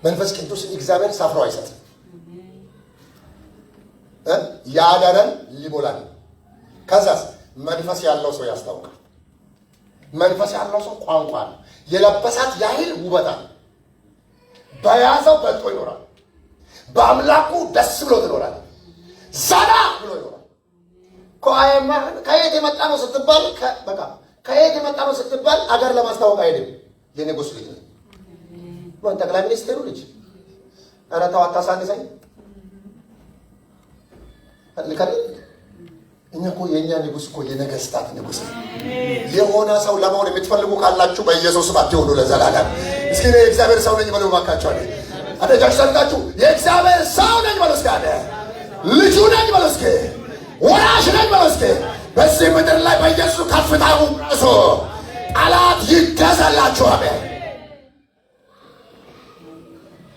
መንፈስ ቅዱስ እግዚአብሔር ሳፍሮ አይሰጥም። ያዳነን ሊሞላን። ከዛስ መንፈስ ያለው ሰው ያስታውቃል። መንፈስ ያለው ሰው ቋንቋ ነው። የለበሳት ያህል ውበታ በያዘው በልጦ ይኖራል። በአምላኩ ደስ ብሎት ይኖራል። ዘና ብሎ ይኖራል። ከየት የመጣ ነው ስትባል በቃ ከየት የመጣ ነው ስትባል አገር ለማስታወቅ አይደለም። የንጉሥ ልጅ ነው። ጠቅላይ ሚኒስትሩ ልጅ። ኧረ ተው አታሳንሰኝ። እኛ እኮ የእኛ ንጉሥ እኮ የነገስታት ንጉሥ ነው። የሆነ ሰው ለመሆን የምትፈልጉ ካላችሁ በኢየሱስ አትሆኑ ለዘላለም። እስኪ እኔ የእግዚአብሔር ሰው ነኝ በሉ እባካችሁ። አደጃችሁ ሰልታችሁ የእግዚአብሔር ሰው ነኝ በሉ እስኪ። ልጁ ነኝ በሉ እስኪ። ወራሽ ነኝ በሉ እስኪ። በዚህ ምድር ላይ በኢየሱስ ከፍታው ራሱ ጠላት ይገዛላችሁ። አሜን።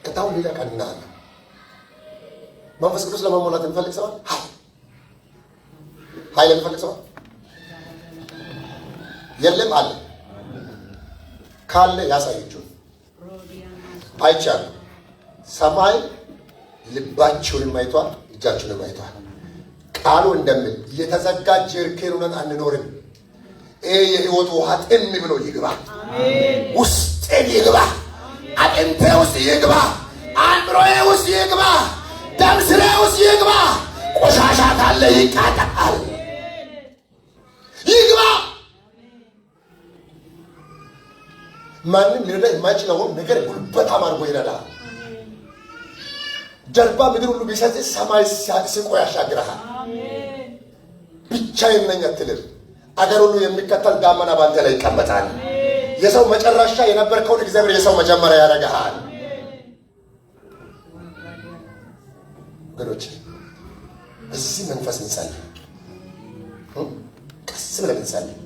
ከታውን ሊለቀና መንፈስ ቅዱስ ለመሞላት እንፈልግ ሰው ኃይል የሚፈልግ ሰው የለም አለ። ካለ ያሳየችው አይቻልም። ሰማይ ልባችሁንም አይቷል፣ እጃችሁንም አይቷል። ቃሉ እንደምን የተዘጋጀ ጀሪካን ሆነን አንኖርም። የሕይወት ውሃ ጥም ብሎ ይግባ፣ ውስጤን ይግባ፣ አጥንቴ ውስጥ ይግባ፣ አእምሮዬ ውስጥ ይግባ፣ ደም ስሬ ውስጥ ይግባ። ቆሻሻ ካለ ይቃጠል፣ ይግባ። ማንም ሊረዳ የማይችለውን ነገር ጉልበታም አድርጎ ይረዳል። ጀርባ ምድር ሁሉ ቢሰጥ ሰማይ ስቆ ያሻግረሃል። ብቻዬን ነኝ አትልም። አገር ሁሉ የሚከተል ዳመና ባንተ ላይ ይቀመጣል። የሰው መጨረሻ የነበርከውን እግዚአብሔር የሰው መጀመሪያ ያደርግሃል። ወገኖች እዚህ መንፈስ እንጸልይ፣ ቀስ ብለን እንጸልይ።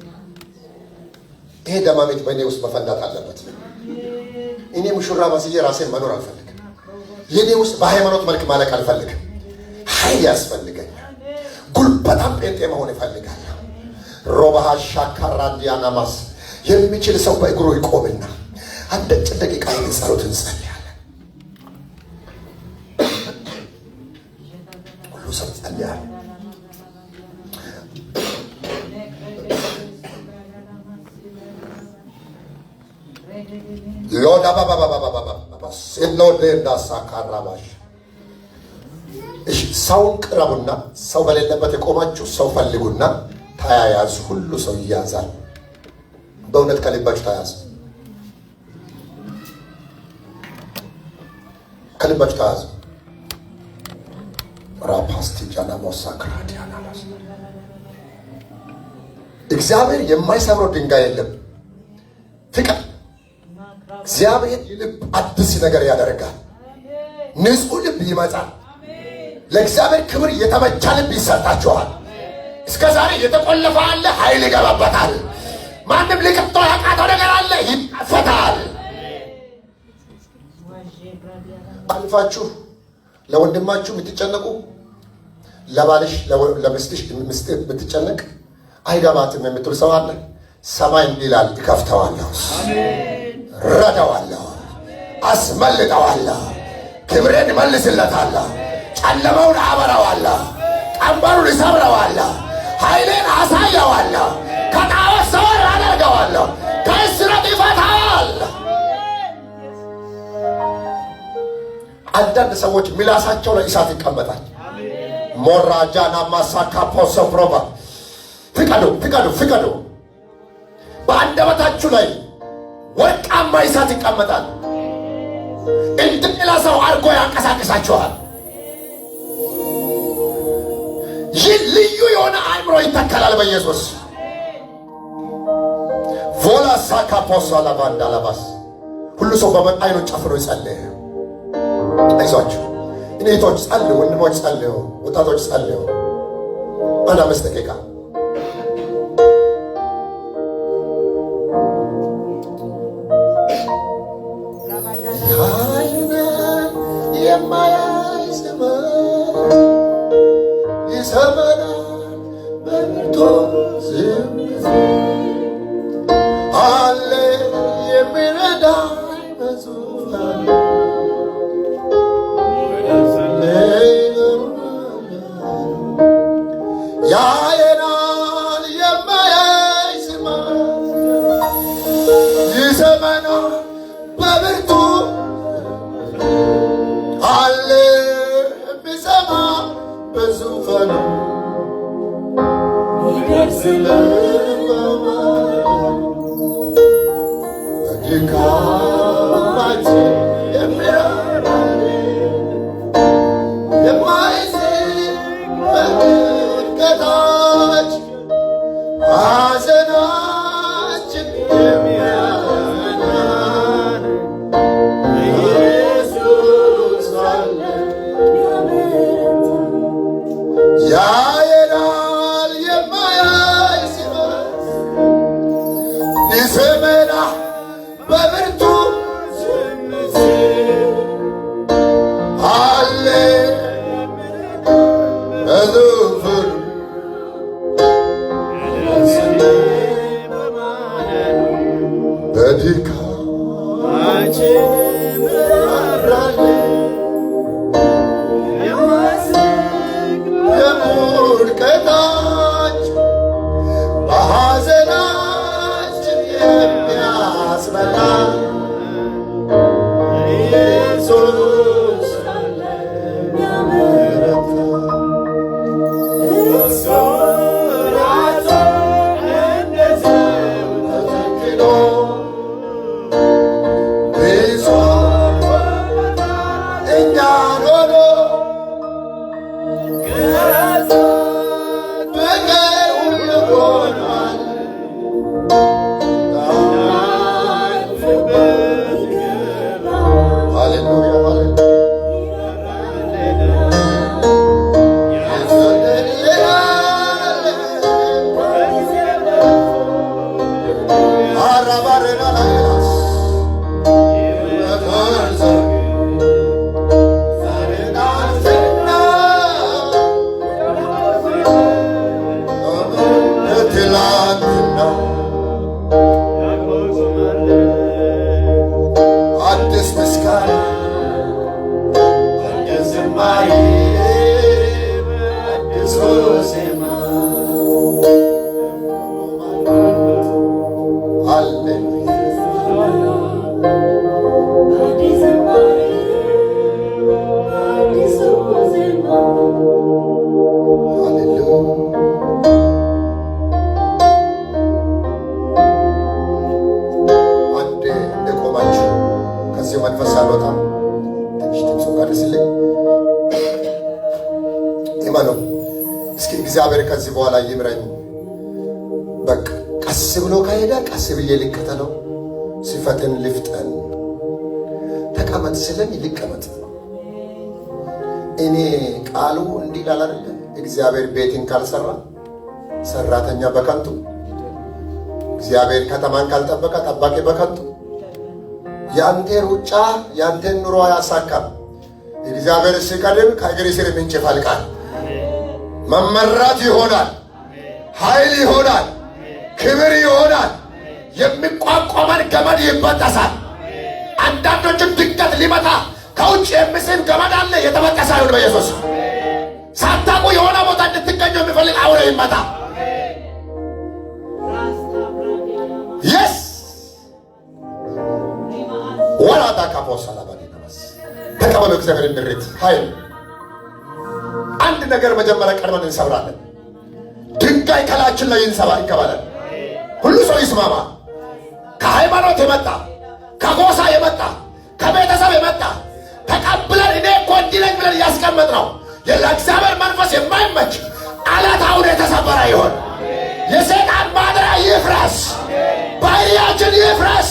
ይሄ ደማሜት በእኔ ውስጥ መፈንዳት አለበት። እኔ ሙሽራ መስዬ ራሴን መኖር አልፈልግም። የኔ ውስጥ በሃይማኖት መልክ ማለቅ አልፈልግም። ኃይል ያስፈልገኛል። ጉልበታም ጴንጤ መሆን ይፈልጋል። ሮባሃ ሻካራ ዲያናማስ የሚችል ሰው በእግሩ ይቆምና አንድ ደቂቃ ጸሎት እንጸልያለን። ሁሉ ሰው ጸልያል። ሎዳ ባባ በሴሎዴ እንዳሳካራባሽ እሺ፣ ሰውን ቅረቡና ሰው በሌለበት የቆማችሁ ሰው ፈልጉና ተያያዙ። ሁሉ ሰው ይያዛል። በእውነት ከልባችሁ ተያያዙ። ከልባችሁ ተያያዙ። ራፓስቲ ጃና ሞሳክራዲያና እግዚአብሔር የማይሰብረው ድንጋይ የለም። ፍቅር እግዚአብሔር ልብ አዲስ ነገር ያደርጋል። ንጹህ ልብ ይመጣል። ለእግዚአብሔር ክብር የተመቻ ልብ ይሰጣችኋል። እስከ ዛሬ የተቆለፈ አለ፣ ኃይል ይገባበታል። ማንም ሊከፍተው ያቃተው ነገር አለ፣ ይፈታል። አልፋችሁ ለወንድማችሁ የምትጨነቁ፣ ለባልሽ ለሚስትሽ የምትጨነቅ አይገባትም የምትል ሰው አለ። ሰማይ እንዲህ ይላል፣ እከፍተዋለሁ፣ ረዳዋለሁ፣ አስመልጠዋለሁ፣ ክብሬን እመልስለታለሁ፣ ጨለማውን አበራዋለሁ፣ ቀንበሩን እሰብረዋለሁ፣ ኃይሌን አሳየዋለሁ፣ ከጣዖት ሰወር አደርገዋለሁ፣ ከእስራት ይፈታል። አንዳንድ ሰዎች ምላሳቸው ላይ እሳት ይቀመጣል። ሞራጃና ማሳካ ፖሶፕሮቫ ፍቀዱ። በአንደበታችሁ ላይ ወርቃማ እሳት ይቀመጣል። እንደ ሌላ ሰው አድርጎ ያንቀሳቅሳችኋል። ይህ ልዩ የሆነ አእምሮ ይተከላል በኢየሱስ ቮላ ሳካ ፖሶ ላቫንዳ ላባስ። ሁሉ ሰው በመጣይኑ ጨፍሮ ይጸልይ። አይዟችሁ እህቶች ጸልዩ፣ ወንድሞች ጸልዩ፣ ወጣቶች ጸልዩ። አንድ 5 ደቂቃ ከዚህ መንፈስ ሳልወጣ ትንሽ ድምፁ ጋር ሲለኝ ይመኑ እስኪ እግዚአብሔር ከዚህ በኋላ ይምረኝ። በቃ ቀስ ብሎ ከሄደ ቀስ ብዬ ልከተለው፣ ሲፈጥን ልፍጠን፣ ተቀመጥ ስለኝ ልቀመጥ። እኔ ቃሉ እንዲህ ይላል አይደል? እግዚአብሔር ቤትን ካልሰራ ሰራተኛ በከንቱ፣ እግዚአብሔር ከተማን ካልጠበቀ ጠባቂ በከንቱ። ያንተ ሩጫ ያንተን ኑሮ አያሳካም። እግዚአብሔር ሲቀድም ከእግር ስር ምንጭ ይፈልቃል። መመራት ይሆናል፣ ኃይል ይሆናል፣ ክብር ይሆናል። የሚቋቋመን ገመድ ይበጠሳል። አንዳንዶችን ድንገት ሊመታ ከውጭ የሚስብ ገመድ አለ። የተበጠሰ ይሁን በኢየሱስ። ሳታውቁ የሆነ ቦታ እንድትገኙ የሚፈልግ አውሬ ይመታ። የስ ወራዳ ካፖሳላ ባዲናስ ተቀበሉ። እግዚአብሔር እንድሪት ኃይል አንድ ነገር መጀመሪያ ቀድመን እንሰብራለን። ድንጋይ ከላችን ላይ ይንከባለን። ሁሉ ሰው ይስማማ። ከሃይማኖት የመጣ ከጎሳ የመጣ ከቤተሰብ የመጣ ተቀብለን እኔ እኮ እንዲህ ነኝ ብለን እያስቀመጥ ነው ለእግዚአብሔር መንፈስ የማይመች አለት አሁን የተሰበረ ይሆን። የሰይጣን ማደሪያ ይፍረስ። ባህሪያችን ይፍረስ።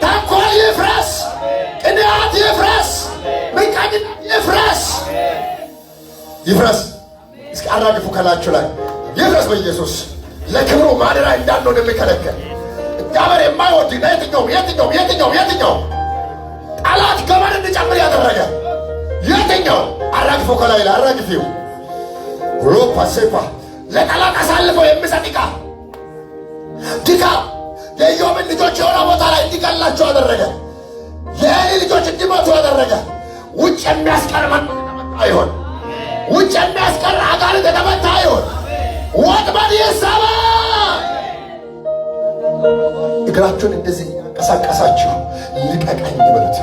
ተንኮል ይፍረስ። ቅንዓት ይፍረስ። ምቀኝነት ይፍረስ። ይፍረስ። እስኪ አራግፉ ከላችሁ ላይ ይፍረስ በኢየሱስ። ለክብሩ ማደሪያ እንዳንሆን የሚከለክል እግዚአብሔር የማይወድ የትኛው ጠላት ገመድ እንዲጨምር ያደረገ የትኛው? አራግፎ ከላይ ላይ አራግፊው። ሮፓ ሴፓ ለጠላት አሳልፎ የሚሰጥ ድካም የኢዮብን ልጆች የሆነ ቦታ ላይ እንዲገላቸው አደረገ። የኤሊ ልጆች እንዲሞቱ አደረገ። ውጭ የሚያስቀር አይሆን። ውጭ የሚያስቀር አጋንንት የተመታ አይሆን። ወጥመድ ይሰበር። እግራችሁን እንደዚህ ቀሳቀሳችሁ ልቀቀኝ በሉት።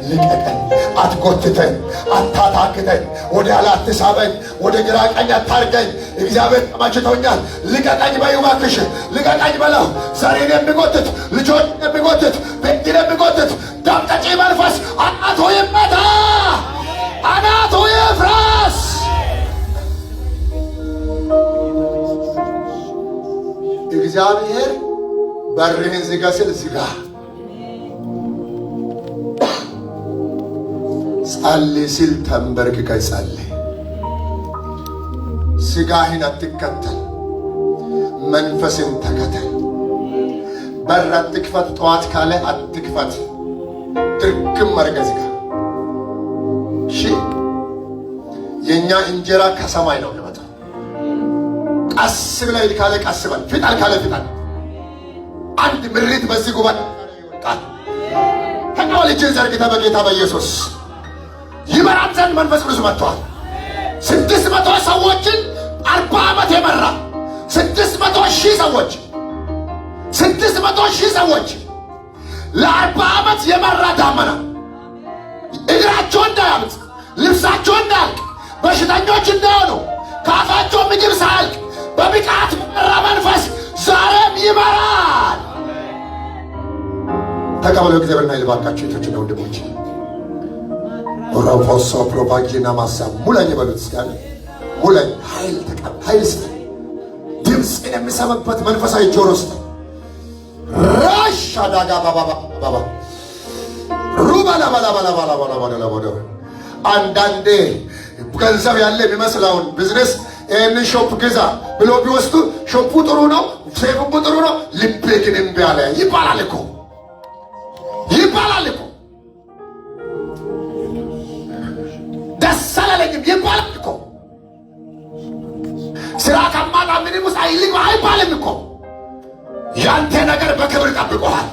ልቀቀኝ፣ አትጎትተኝ፣ አታታክተኝ፣ ወደ ኋላ አትሳበኝ፣ ወደ ግራ ቀኝ አታርገኝ። እግዚአብሔር ተመችቶኛል። ልቀቀኝ በይው እባክሽ፣ ልቀቀኝ በለው። ዘሬን የሚጎትት ልጆች የሚጎትት ቤትን የሚጎትት ደም ጠጪ መንፈስ አናቱ ይመታ፣ አናቱ ይፍረስ። እግዚአብሔር በርህን ዝጋ ሲል ዝጋ። ጸልይ ሲል ተንበርክከህ ጸልይ። ሥጋህን አትከተል፣ መንፈስን ተከተል። በር አትክፈት፣ ጠዋት ካለ አትክፈት። ድርግም አድርገህ ዝጋ። እሺ፣ የእኛ እንጀራ ከሰማይ ነው የሚመጣው። ቀስ ብለህ ሂድ ካለ ቀስ በል፣ ፍጠን ካለ ፍጠን። አንድ ምሪት በዚህ ጉባኤ ይወጣል። ተቀበል። እጅህን ዘርግተህ በጌታ በኢየሱስ ይመራን ዘንድ መንፈስ ቅዱስ መጥቷል። 600 ሰዎችን 40 ዓመት የመራ 600,000 ሰዎች 600,000 ሰዎች ለ40 ዓመት የመራ ዳመና እግራቸው እንዳያምጥ፣ ልብሳቸው እንዳያልቅ፣ በሽተኞች እንዳይሆኑ፣ ከአፋቸው ምግብ ሳያልቅ በብቃት መራ መንፈስ ዛሬም ይመራል። ተቀበሉ። እግዚአብሔርና ይልባርካችሁ እህቶችና ወንድሞች። ኦራፖሶ ፕሮፓጊና ማሳ ሙላኝ በሉት። እስኪ ሙላኝ። ኃይል ተቀበል። ኃይል ስጥ። ድምፅን የሚሰማበት መንፈሳዊ ጆሮ ስጥ። ራሻ ዳጋ ባባ ሩባላ ባላ አንዳንዴ ገንዘብ ያለ የሚመስለውን ቢዝነስ ይህንን ሾፕ ግዛ ብሎ ቢወስዱ ሾፑ ጥሩ ነው፣ ሴፉ ጥሩ ነው፣ ልቤ ግን እምቢ አለ ይባላል እኮ ደስ አላለኝም ይባላል እኮ። ስራ ከማጣ ምንም ውስጥ አይልም አይባልም እኮ። ያንተ ነገር በክብር ጠብቆሃል።